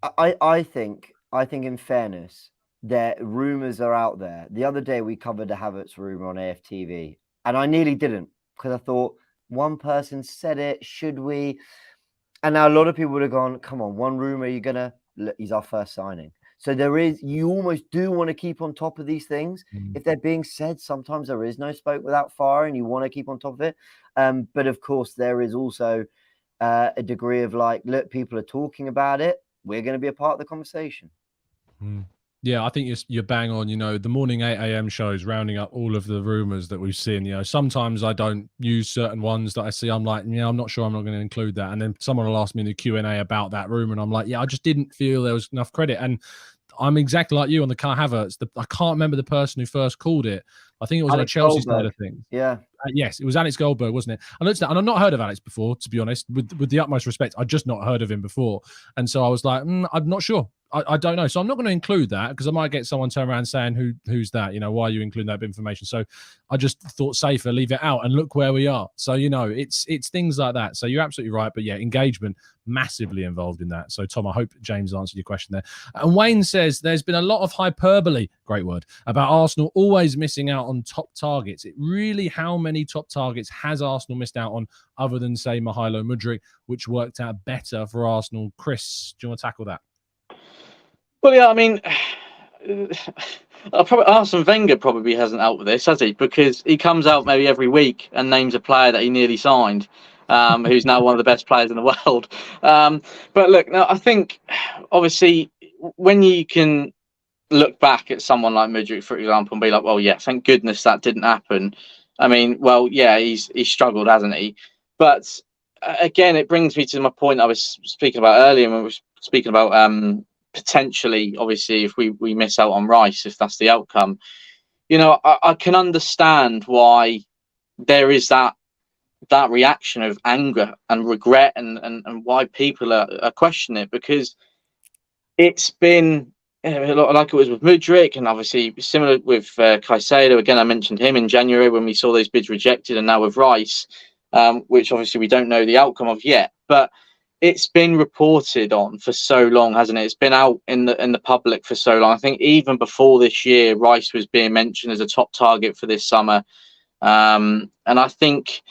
I think in fairness, there rumours are out there. The other day we covered a Havertz rumour on AFTV, and I nearly didn't because I thought one person said it. Should we? And now a lot of people would have gone, come on, one rumour, he's our first signing. So you almost do want to keep on top of these things. If they're being said, sometimes there is no smoke without fire and you want to keep on top of it. But of course, there is also a degree of like, look, people are talking about it. We're going to be a part of the conversation. Yeah, I think you're bang on. The morning 8 a.m. shows rounding up all of the rumors that we've seen. Sometimes I don't use certain ones that I see. I'm like, I'm not sure. I'm not going to include that. And then someone will ask me in the Q&A about that rumor, and I'm like, I just didn't feel there was enough credit. And I'm exactly like you on the Kai Havertz. I can't remember the person who first called it. I think it was Alex Chelsea Goldberg. side of things. Yeah. Yes, it was Alex Goldberg, wasn't it? I looked at that, and I've not heard of Alex before, to be honest. With the utmost respect, I'd just not heard of him before. And so I was like, I'm not sure. I don't know. So I'm not going to include that because I might get someone turn around saying, who's that? Why are you including that information? So I just thought safer, leave it out, and look where we are. So, it's things like that. So you're absolutely right. But yeah, engagement massively involved in that. So Tom, I hope James answered your question there. And Wayne says there's been a lot of hyperbole, great word, about Arsenal always missing out on top targets. It really, how many top targets has Arsenal missed out on other than, say, Mykhailo Mudryk, which worked out better for Arsenal? Chris, do you want to tackle that? Well, yeah, I mean, Arsene Wenger probably hasn't out with this, has he? Because he comes out maybe every week and names a player that he nearly signed, who's now one of the best players in the world. But look, no, I think obviously when you can look back at someone like Mudryk, for example, and be like, well, yeah, thank goodness that didn't happen. I mean, well, yeah, he's struggled, hasn't he? But again, it brings me to my point I was speaking about earlier when we were speaking about potentially, obviously, if we miss out on Rice, if that's the outcome, I can understand why there is that reaction of anger and regret and why people are questioning it, because it's been like it was with Mudryk, and obviously similar with Caicedo. Again, I mentioned him in January when we saw those bids rejected, and now with Rice, which obviously we don't know the outcome of yet, but it's been reported on for so long, hasn't it? It's been out in the public for so long. I think even before this year, Rice was being mentioned as a top target for this summer. And I think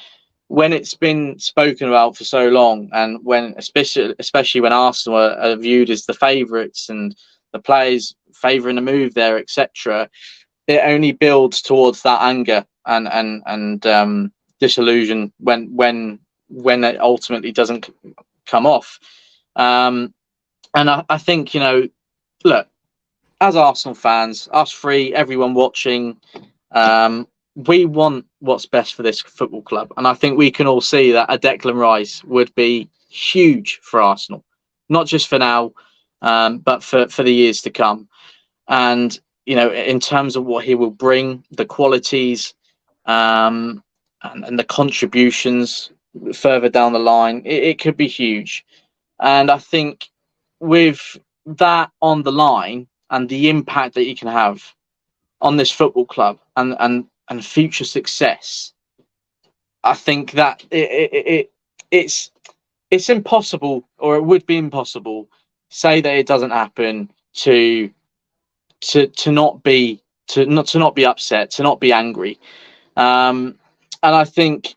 when it's been spoken about for so long, and when especially when Arsenal are viewed as the favourites and the players favouring the move there, etc., it only builds towards that anger and disillusion when it ultimately doesn't come off. And I think, look, as Arsenal fans, us three, everyone watching, we want what's best for this football club. And I think we can all see that a Declan Rice would be huge for Arsenal, not just for now, but for the years to come. And, in terms of what he will bring, the qualities and the contributions further down the line, it could be huge. And I think with that on the line and the impact that he can have on this football club and future success, I think that it's impossible, or it would be impossible, say that it doesn't happen, to not be upset, to not be angry. And I think,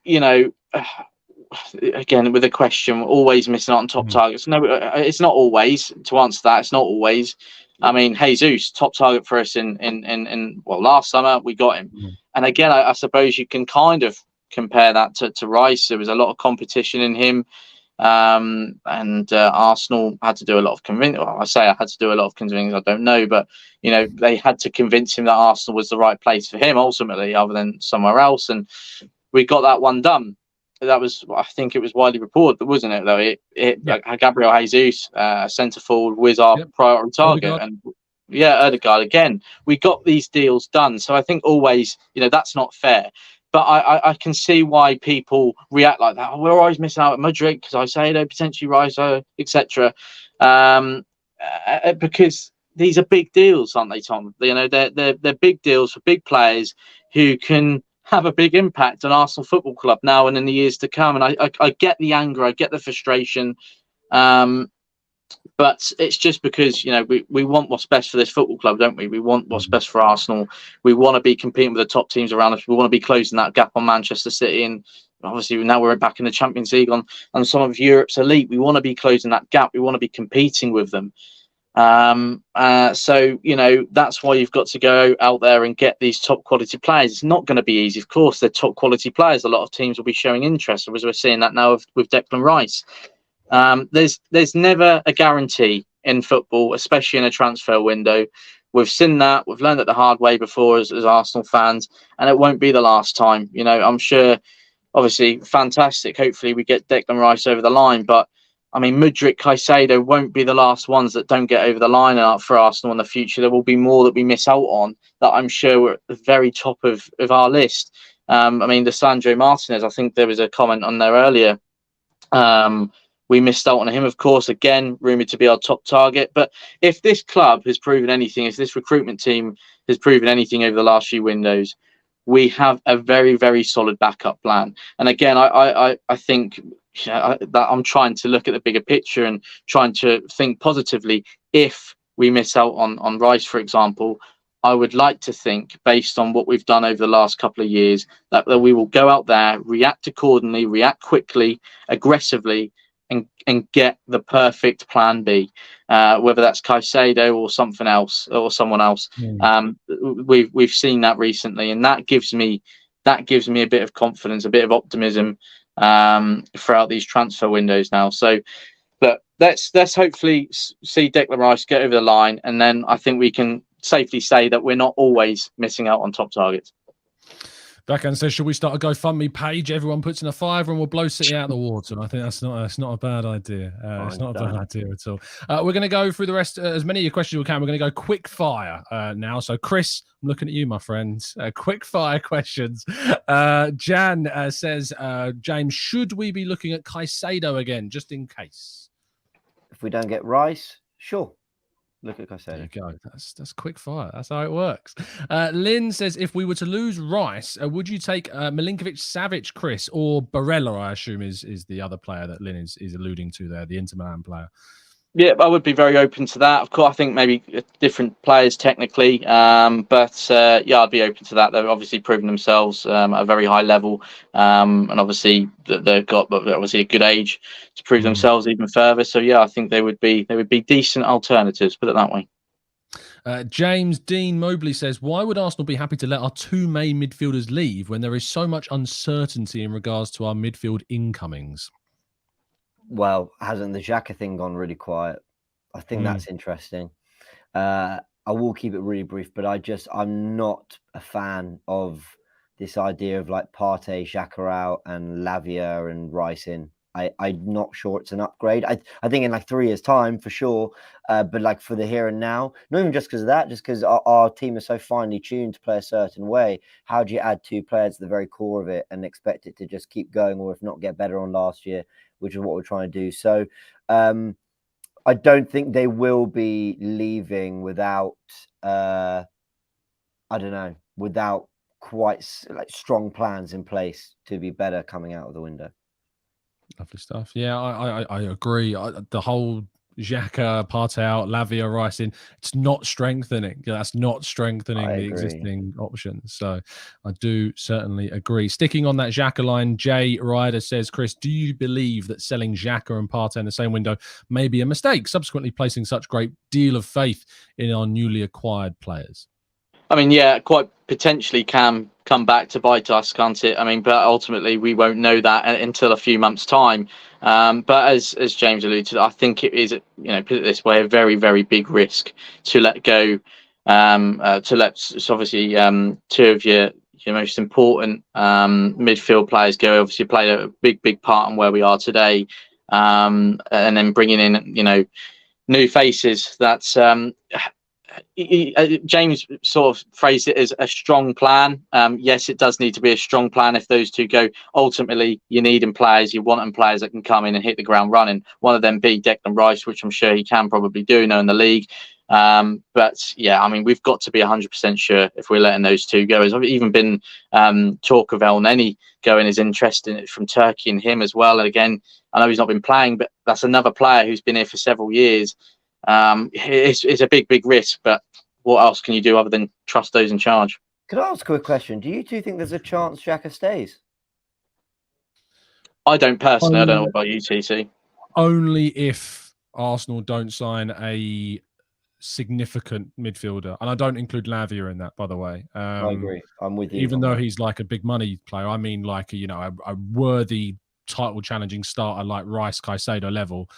again, with the question, always missing out on top targets. No, it's not always. To answer that, it's not always. I mean, Jesus, top target for us in last summer, we got him. And again, I suppose you can kind of compare that to Rice. There was a lot of competition in him. And Arsenal had to do a lot of convincing. Well, I say I had to do a lot of convincing. I don't know, but they had to convince him that Arsenal was the right place for him ultimately, other than somewhere else. And we got that one done. That was, I think, it was widely reported, wasn't it? Though Gabriel Jesus, centre forward, was our priority target, and Ødegaard again. We got these deals done, so I think always, that's not fair. but I can see why people react like that. Oh, we're always missing out at Mudryk because Caicedo, potentially Rice, etc. Because these are big deals, aren't they, Tom? You know, they're big deals for big players who can have a big impact on Arsenal Football Club now and in the years to come. And I get the anger, I get the frustration. But it's just because, you know, we want what's best for this football club, don't we? We want what's best for Arsenal. We want to be competing with the top teams around us. We want to be closing that gap on Manchester City. And obviously now we're back in the Champions League on some of Europe's elite. We want to be closing that gap. We want to be competing with them. So, you know, that's why you've got to go out there and get these top quality players. It's not going to be easy. Of course, they're top quality players. A lot of teams will be showing interest, as we're seeing that now with Declan Rice. There's never a guarantee in football, especially in a transfer window. We've seen that. We've learned it the hard way before as Arsenal fans, and it won't be the last time. You know, I'm sure, obviously, fantastic. Hopefully we get Declan Rice over the line, but I mean, Mudryk, Caicedo won't be the last ones that don't get over the line for Arsenal in the future. There will be more that we miss out on that I'm sure we're at the very top of our list. I mean, Lisandro Martinez, I think there was a comment on there earlier. We missed out on him, of course, again, rumoured to be our top target. But if this club has proven anything, if this recruitment team has proven anything over the last few windows, we have a very, very solid backup plan. And again, I think that I'm trying to look at the bigger picture and trying to think positively. If we miss out on Rice, for example, I would like to think, based on what we've done over the last couple of years, that we will go out there, react accordingly, react quickly, aggressively, and get the perfect plan B, whether that's Caicedo or something else or someone else. We've seen that recently, and that gives me a bit of confidence, a bit of optimism throughout these transfer windows now. So, but let's hopefully see Declan Rice get over the line, and then I think we can safely say that we're not always missing out on top targets. Declan says, should we start a GoFundMe page? Everyone puts in a $5 and we'll blow City out of the water. And I think that's not a bad idea. It's not a bad idea at all. We're going to go through the rest, as many of your questions as we can. We're going to go quick fire now. So, Chris, I'm looking at you, my friends. Quick fire questions. Jan says, James, should we be looking at Caicedo again, just in case? If we don't get Rice, sure. Look at Caicedo. There you go. That's quick fire. That's how it works. Lynn says, if we were to lose Rice, would you take Milinkovic-Savic, Chris, or Barella? I assume is the other player that Lynn is alluding to there, the Inter Milan player. Yeah, I would be very open to that. Of course, I think maybe different players technically, but I'd be open to that. They've obviously proven themselves at a very high level, and obviously they've got obviously a good age to prove themselves even further. So yeah, I think they would be decent alternatives. Put it that way. James Dean Mobley says, why would Arsenal be happy to let our two main midfielders leave when there is so much uncertainty in regards to our midfield incomings? Well, hasn't the Xhaka thing gone really quiet? I think that's interesting. I will keep it really brief, but I'm not a fan of this idea of like Partey, Xhaka out and Lavia and Rice in. I'm not sure it's an upgrade. I think in like 3 years' time for sure, but like for the here and now, not even just because of that, just because our team is so finely tuned to play a certain way. How do you add two players to the very core of it and expect it to just keep going, or if not get better on last year, which is what we're trying to do. So I don't think they will be leaving without, without quite like strong plans in place to be better coming out of the window. Lovely stuff. Yeah, I agree. The whole Xhaka, Partey out, Lavia, Rice in, it's not strengthening. That's not strengthening the existing options. So I do certainly agree. Sticking on that Xhaka line, Jay Ryder says, Chris, do you believe that selling Xhaka and Partey in the same window may be a mistake, subsequently placing such great deal of faith in our newly acquired players? I mean, yeah, quite potentially can come back to bite us, can't it? I mean, but ultimately we won't know that until a few months' time. But as James alluded to, I think it is, put it this way, a very, very big risk to let go. Obviously two of your most important midfield players go. Obviously, played a big part in where we are today, and then bringing in new faces. That's James sort of phrased it as a strong plan. Yes, it does need to be a strong plan if those two go. Ultimately, you need players, you want players that can come in and hit the ground running. One of them be Declan Rice, which I'm sure he can probably do now in the league. But yeah, I mean, we've got to be 100% sure if we're letting those two go. There's even been talk of El Neni going as interest in it from Turkey and him as well. And again, I know he's not been playing, but that's another player who's been here for several years. It's a big risk, but what else can you do other than trust those in charge? Could I ask a quick question? Do you two think there's a chance Xhaka stays? I don't personally. I don't know about you, TC. Only if Arsenal don't sign a significant midfielder, and I don't include Lavia in that, by the way. I agree. I'm with you. Even though he's like a big money player, I mean like a worthy title challenging starter like Rice, Caicedo level.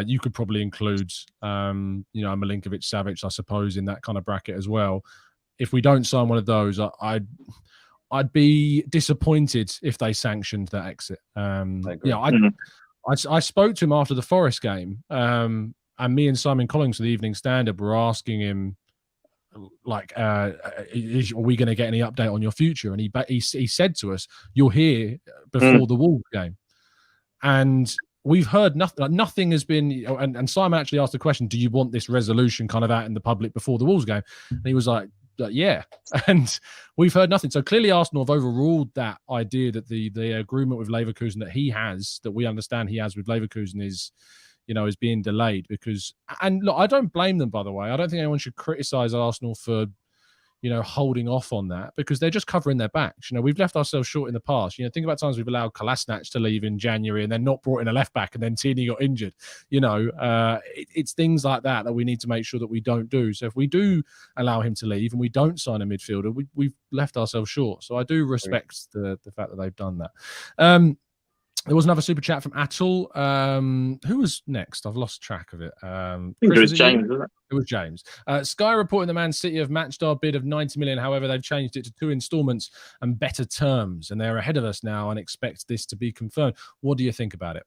You could probably include, Milinkovic, Savic, I suppose, in that kind of bracket as well. If we don't sign one of those, I'd be disappointed if they sanctioned that exit. I spoke to him after the Forest game, and me and Simon Collins of the Evening Standard were asking him, like, are we going to get any update on your future? And he said to us, "You'll hear before the Wolves game," and we've heard nothing. Like, nothing has been. And Simon actually asked the question, "Do you want this resolution kind of out in the public before the Wolves game?" And he was like, "Yeah." And we've heard nothing. So clearly, Arsenal have overruled that idea that the agreement with Leverkusen that we understand he has with Leverkusen is being delayed because. And look, I don't blame them, by the way. I don't think anyone should criticize Arsenal for holding off on that because they're just covering their backs. We've left ourselves short in the past. Think about times we've allowed Kolasinac to leave in January and then not brought in a left back and then Tierney got injured. It's things like that we need to make sure that we don't do. So if we do allow him to leave and we don't sign a midfielder, we've left ourselves short. So I do respect the fact that they've done that. There was another super chat from Atul. Who was next? I've lost track of it. I think it was James, wasn't it? It was James. Sky reporting the Man City have matched our bid of 90 million. However, they've changed it to 2 installments and better terms, and they're ahead of us now and expect this to be confirmed. What do you think about it?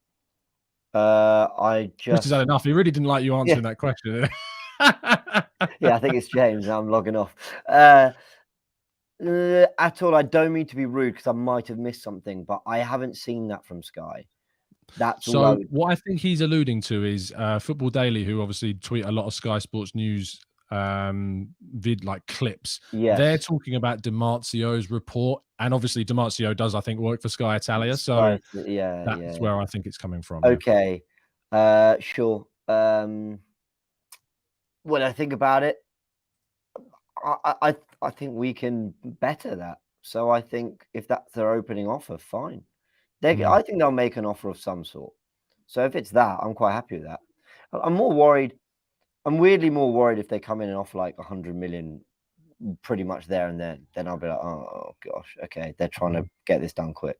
Is that enough? He really didn't like you answering that question. Yeah, I think it's James. I'm logging off. At all, I don't mean to be rude because I might have missed something, but I haven't seen that from Sky. That's so. What I think he's alluding to is Football Daily, who obviously tweet a lot of Sky Sports News clips. Yes. They're talking about Di Marzio's report, and obviously Di Marzio does, I think, work for Sky Italia. So that's where I think it's coming from. Okay, sure. When I think about it, I think we can better that. So I think if that's their opening offer, fine. I think they'll make an offer of some sort. So if it's that, I'm quite happy with that. I'm more worried. I'm weirdly more worried if they come in and offer like 100 million pretty much there and then. Then I'll be like, oh gosh, okay, they're trying to get this done quick.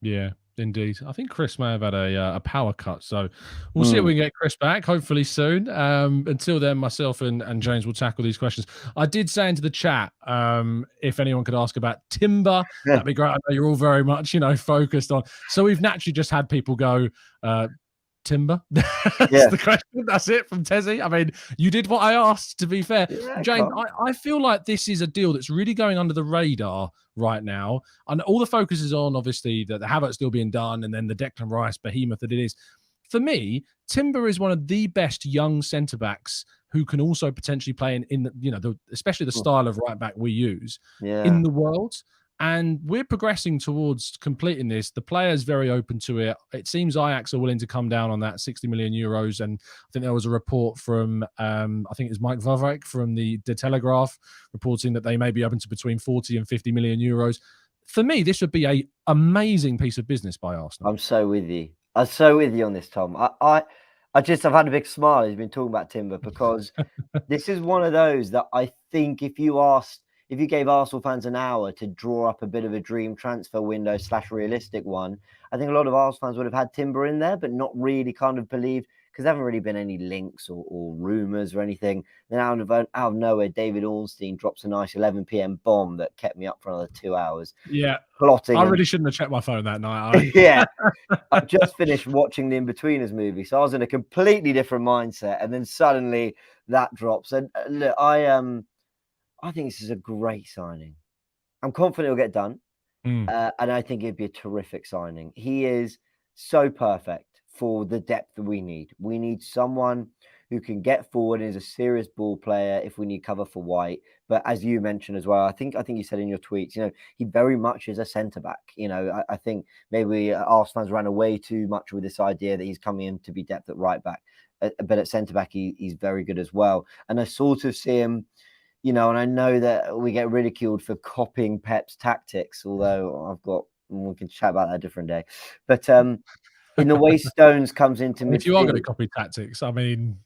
Yeah, indeed. I think Chris may have had a power cut, so we'll see if we can get Chris back, hopefully soon. Until then, myself and James will tackle these questions. I did say into the chat, if anyone could ask about Timber, that'd be great. I know you're all very much, focused on. So we've naturally just had people go, Timber? That's the question. That's it from Tezzy. I mean, you did what I asked, to be fair. Yeah, James, I feel like this is a deal that's really going under the radar right now. And all the focus is on, obviously, the Havertz still being done and then the Declan Rice behemoth that it is. For me, Timber is one of the best young centre-backs who can also potentially play in especially the style of right-back we use in the world. And we're progressing towards completing this. The player's very open to it. It seems Ajax are willing to come down on that 60 million euros. And I think there was a report from, I think it's Mike Vavek from the Telegraph reporting that they may be open to between 40 and 50 million euros. For me, this would be an amazing piece of business by Arsenal. I'm so with you. I'm so with you on this, Tom. I've had a big smile as you've been talking about Timber because this is one of those that I think if you gave Arsenal fans an hour to draw up a bit of a dream transfer window / realistic one, I think a lot of Arsenal fans would have had Timber in there, but not really kind of believed because there haven't really been any links or rumours or anything. Then out of nowhere, David Ornstein drops a nice 11 p.m. bomb that kept me up for another 2 hours. Yeah. Plotting. I really shouldn't have checked my phone that night. Yeah. I just finished watching the In-Betweeners movie, so I was in a completely different mindset. And then suddenly that drops. And look, I think this is a great signing. I'm confident it'll get done. And I think it'd be a terrific signing. He is so perfect for the depth that we need. We need someone who can get forward and is a serious ball player if we need cover for White. But as you mentioned as well, I think you said in your tweets, he very much is a centre-back. I think maybe Arsenal fans ran away too much with this idea that he's coming in to be depth at right back. But at centre-back, he's very good as well. And I sort of see him, and I know that we get ridiculed for copying Pep's tactics, although we can chat about that a different day. But in the way Stones comes into midfield. If you are going to copy tactics, I mean,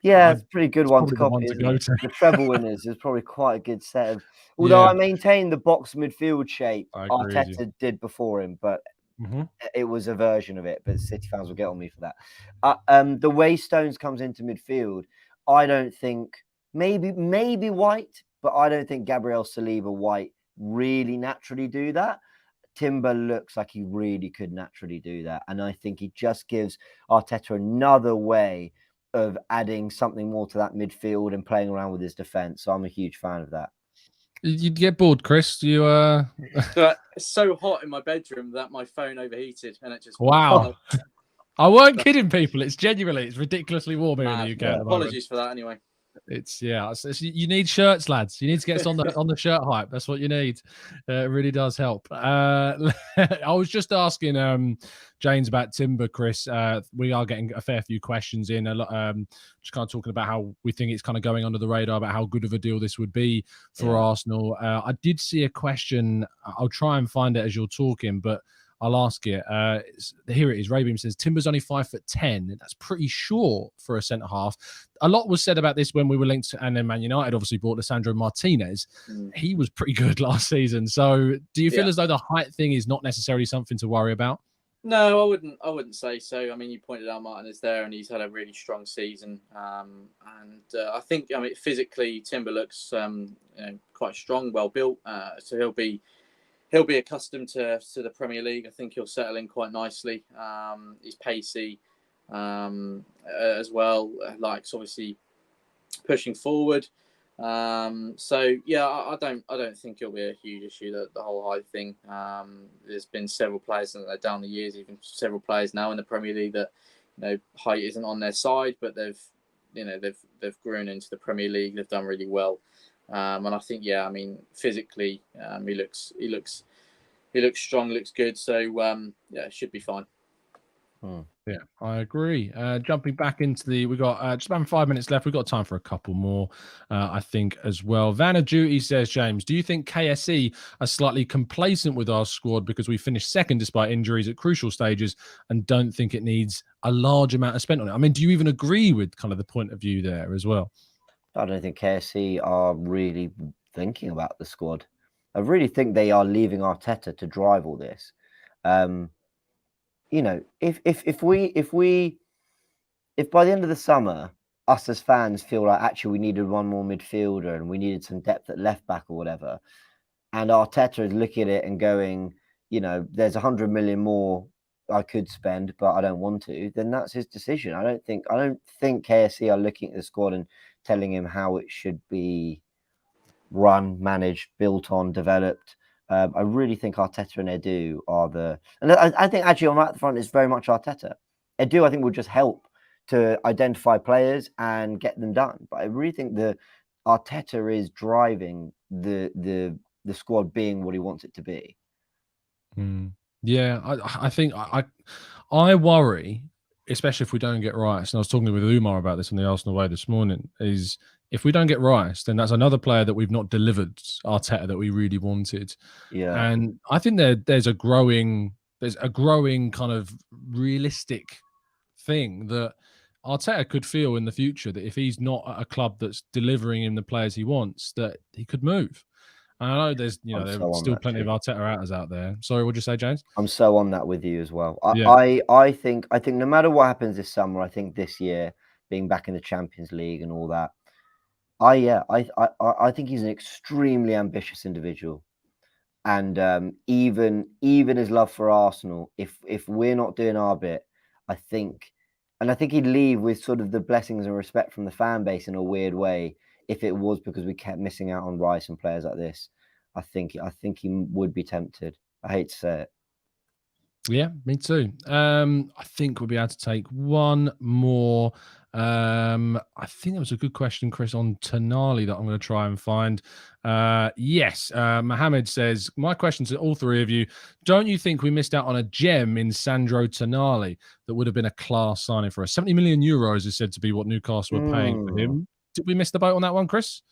yeah, it's a pretty good one to copy. The treble winners is probably quite a good set of. Although I maintain the box midfield shape Arteta did before him, but it was a version of it. But City fans will get on me for that. The way Stones comes into midfield, I don't think maybe White, but I don't think Gabriel Saliba, White really naturally do that. Timber looks like he really could naturally do that. And I think he just gives Arteta another way of adding something more to that midfield and playing around with his defence. So I'm a huge fan of that. You'd get bored, Chris. It's so hot in my bedroom that my phone overheated and it just... Wow. I weren't kidding, people. It's ridiculously warm here in the UK. Yeah, apologies for that anyway. You need shirts, lads. You need to get us on the shirt hype. That's what you need. It really does help. I was just asking James about Timber, Chris. We are getting a fair few questions in. A lot, just kind of talking about how we think it's kind of going under the radar about how good of a deal this would be for Arsenal. I did see a question. I'll try and find it as you're talking, but I'll ask it. Here it is. Rabeem says, Timber's only 5'10". That's pretty short for a centre-half. A lot was said about this when we were linked to, and then Man United obviously bought Lisandro Martinez. He was pretty good last season. So do you feel as though the height thing is not necessarily something to worry about? No, I wouldn't say so. I mean, you pointed out Martinez there, and he's had a really strong season. I think, physically, Timber looks quite strong, well built. So he'll be accustomed to the Premier League. I think he'll settle in quite nicely. He's pacey as well, likes obviously pushing forward. I don't think it'll be a huge issue, the whole height thing. There's been several players down the years, even several players now in the Premier League that height isn't on their side, but they've grown into the Premier League. They've done really well. And I think, physically, he looks strong, looks good. So, it should be fine. Yeah, I agree. Jumping back into we got just about 5 minutes left. We've got time for a couple more, I think, as well. Vanna Duty says, James, do you think KSE are slightly complacent with our squad because we finished second despite injuries at crucial stages and don't think it needs a large amount of spent on it? I mean, do you even agree with kind of the point of view there as well? I don't think KSE are really thinking about the squad. I really think they are leaving Arteta to drive all this. If by the end of the summer, us as fans feel like actually we needed one more midfielder and we needed some depth at left back or whatever, and Arteta is looking at it and going, there's 100 million more I could spend, but I don't want to, then that's his decision. I don't think KSE are looking at the squad and telling him how it should be run, managed, built on, developed. I really think Arteta and Edu are and I think actually on that front it's very much Arteta. Edu, I think, will just help to identify players and get them done. But I really think the Arteta is driving the squad being what he wants it to be. Yeah, I think I worry, especially if we don't get Rice. And I was talking with Umar about this on the Arsenal Way this morning, is if we don't get Rice, then that's another player that we've not delivered, Arteta, that we really wanted. Yeah. And I think there's a growing kind of realistic thing that Arteta could feel in the future that if he's not at a club that's delivering him the players he wants, that he could move. And I know there's I'm there's so on still that plenty too. of Arteta outers out there. Sorry, what'd you say, James? I'm so on that with you as well. Yeah. I think no matter what happens this summer, I think this year being back in the Champions League and all that, I think he's an extremely ambitious individual. And even his love for Arsenal, if we're not doing our bit, I think he'd leave with sort of the blessings and respect from the fan base in a weird way. If it was because we kept missing out on Rice and players like this, I think he would be tempted. I hate to say it. Yeah, me too. I think we'll be able to take one more. I think it was a good question, Chris, on Tonali that I'm going to try and find. Yes, Mohammed says, my question to all three of you, don't you think we missed out on a gem in Sandro Tonali that would have been a class signing for us? 70 million euros is said to be what Newcastle were paying for him. Did we miss the boat on that one, Chris?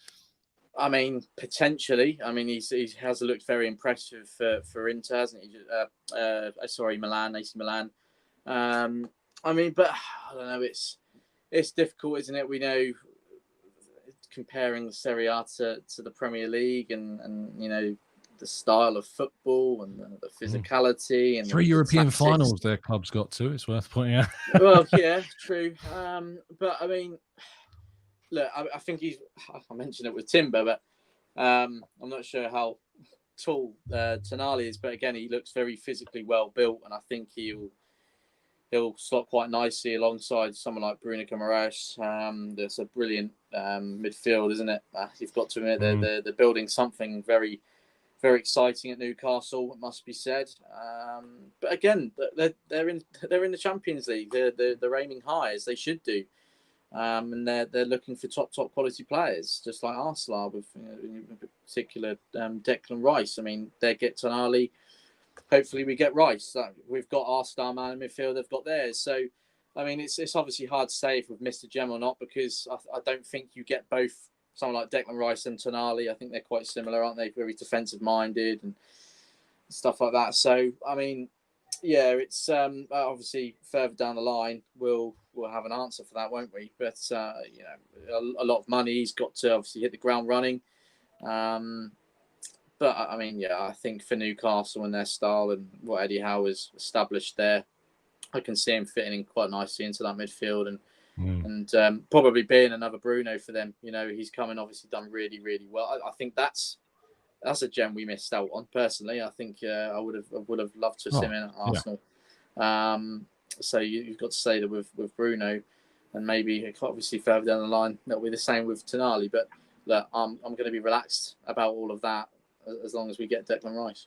I mean, potentially. I mean, he has looked very impressive for Inter, hasn't he? Sorry, Milan, AC Milan. I mean, but I don't know. It's difficult, isn't it? We know comparing the Serie A to the Premier League and the style of football and the physicality and 3 the European tactics. finals their clubs got to. It's worth pointing out. Well, yeah, true. But I mean, look, I think I mentioned it with Timber, but I'm not sure how tall Tonali is. But again, he looks very physically well built, and I think he'll slot quite nicely alongside someone like Bruno Guimaraes. That's a brilliant midfield, isn't it? You've got to admit they're building something very, very exciting at Newcastle. It must be said. But again, they're in the Champions League. They're aiming high as they should do. And they're looking for top quality players, just like Arsenal with in particular Declan Rice. I mean, they get Tonali. Hopefully, we get Rice. We've got our star man in midfield. They've got theirs. So, I mean, it's obviously hard to say if we've missed a gem or not because I don't think you get both someone like Declan Rice and Tonali. I think they're quite similar, aren't they? Very defensive minded and stuff like that. So, I mean, yeah, it's obviously further down the line we'll have an answer for that, won't we? But a lot of money. He's got to obviously hit the ground running. But I mean, yeah, I think for Newcastle and their style and what Eddie Howe has established there, I can see him fitting in quite nicely into that midfield and probably being another Bruno for them. He's coming, obviously done really, really well. I think that's a gem we missed out on. Personally, I think I would have loved to see him in at Arsenal. Yeah. So you've got to say that with Bruno, and maybe obviously further down the line that'll be the same with Tonali. But look, I'm going to be relaxed about all of that as long as we get Declan Rice.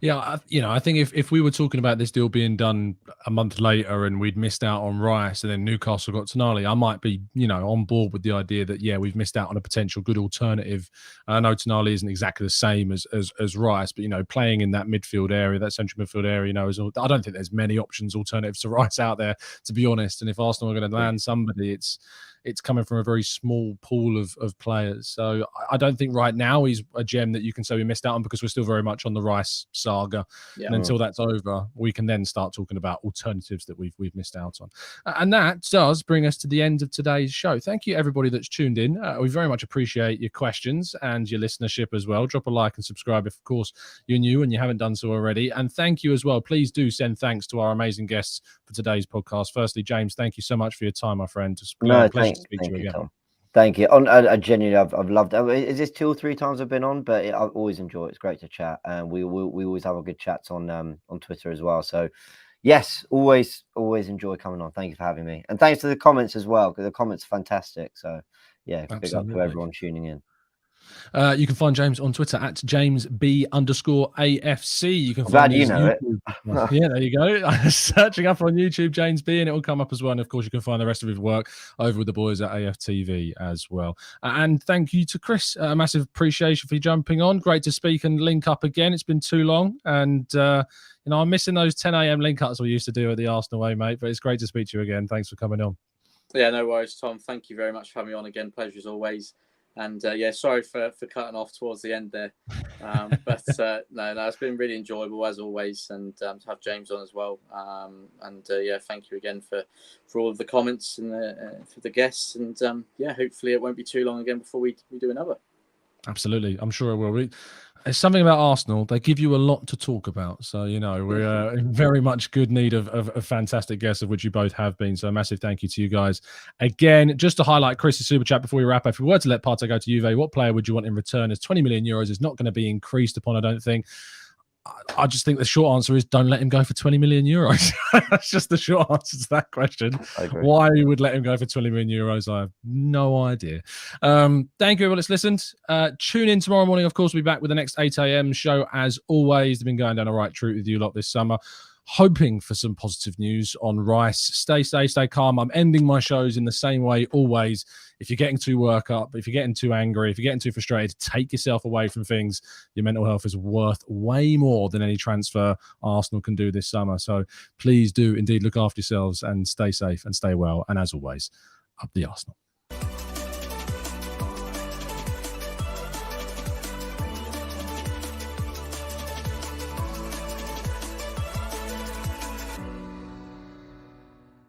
Yeah, I think if we were talking about this deal being done a month later and we'd missed out on Rice and then Newcastle got Tonali, I might be, on board with the idea that, yeah, we've missed out on a potential good alternative. I know Tonali isn't exactly the same as Rice, but, playing in that midfield area, that central midfield area, I don't think there's many options alternatives to Rice out there, to be honest. And if Arsenal are going to land somebody, it's coming from a very small pool of players. So I don't think right now he's a gem that you can say we missed out on because we're still very much on the Rice saga. Yeah. And until that's over, we can then start talking about alternatives that we've missed out on. And that does bring us to the end of today's show. Thank you, everybody that's tuned in. We very much appreciate your questions and your listenership as well. Drop a like and subscribe if, of course, you're new and you haven't done so already. And thank you as well. Please do send thanks to our amazing guests for today's podcast. Firstly, James, thank you so much for your time, my friend. It's a pleasure to speak to you again. Tom. Thank you. I genuinely, I've loved it. Is this 2 or 3 times I've been on? But I always enjoy it. It's great to chat, and we always have a good chats on Twitter as well. So, yes, always enjoy coming on. Thank you for having me, and thanks for the comments as well, because the comments are fantastic. So, yeah, big up to everyone tuning in. You can find James on Twitter at JamesB_AFC. You can find his YouTube. It. Yeah, there you go. Searching up on YouTube, James B, and it will come up as well. And of course, you can find the rest of his work over with the boys at AFTV as well. And thank you to Chris. A massive appreciation for you jumping on. Great to speak and link up again. It's been too long, and I'm missing those 10 a.m. link ups we used to do at the Arsenal way, mate. But it's great to speak to you again. Thanks for coming on. Yeah, no worries, Tom. Thank you very much for having me on again. Pleasure as always. And sorry for cutting off towards the end there. But no, it's been really enjoyable as always, and to have James on as well. Thank you again for all of the comments and for the guests. And hopefully it won't be too long again before we do another. Absolutely. I'm sure it will. It's something about Arsenal. They give you a lot to talk about. So, you know, we're in very much good need of fantastic guests, of which you both have been. So a massive thank you to you guys. Again, just to highlight Chris's super chat before we wrap up, if we were to let Partey go to Juve, what player would you want in return? As 20 million euros is not going to be increased upon, I don't think. I just think the short answer is don't let him go for 20 million euros. That's just the short answer to that question. Why you would let him go for 20 million euros, I have no idea. Thank you, everyone that's listened. Tune in tomorrow morning. Of course, we'll be back with the next 8 a.m. show. As always, they've been going down the right route with you lot this summer. Hoping for some positive news on Rice. Stay calm. I'm ending my shows in the same way always. If you're getting too worked up, if you're getting too angry, if you're getting too frustrated, take yourself away from things. Your mental health is worth way more than any transfer Arsenal can do this summer. So please do indeed look after yourselves and stay safe and stay well. And as always, up the Arsenal.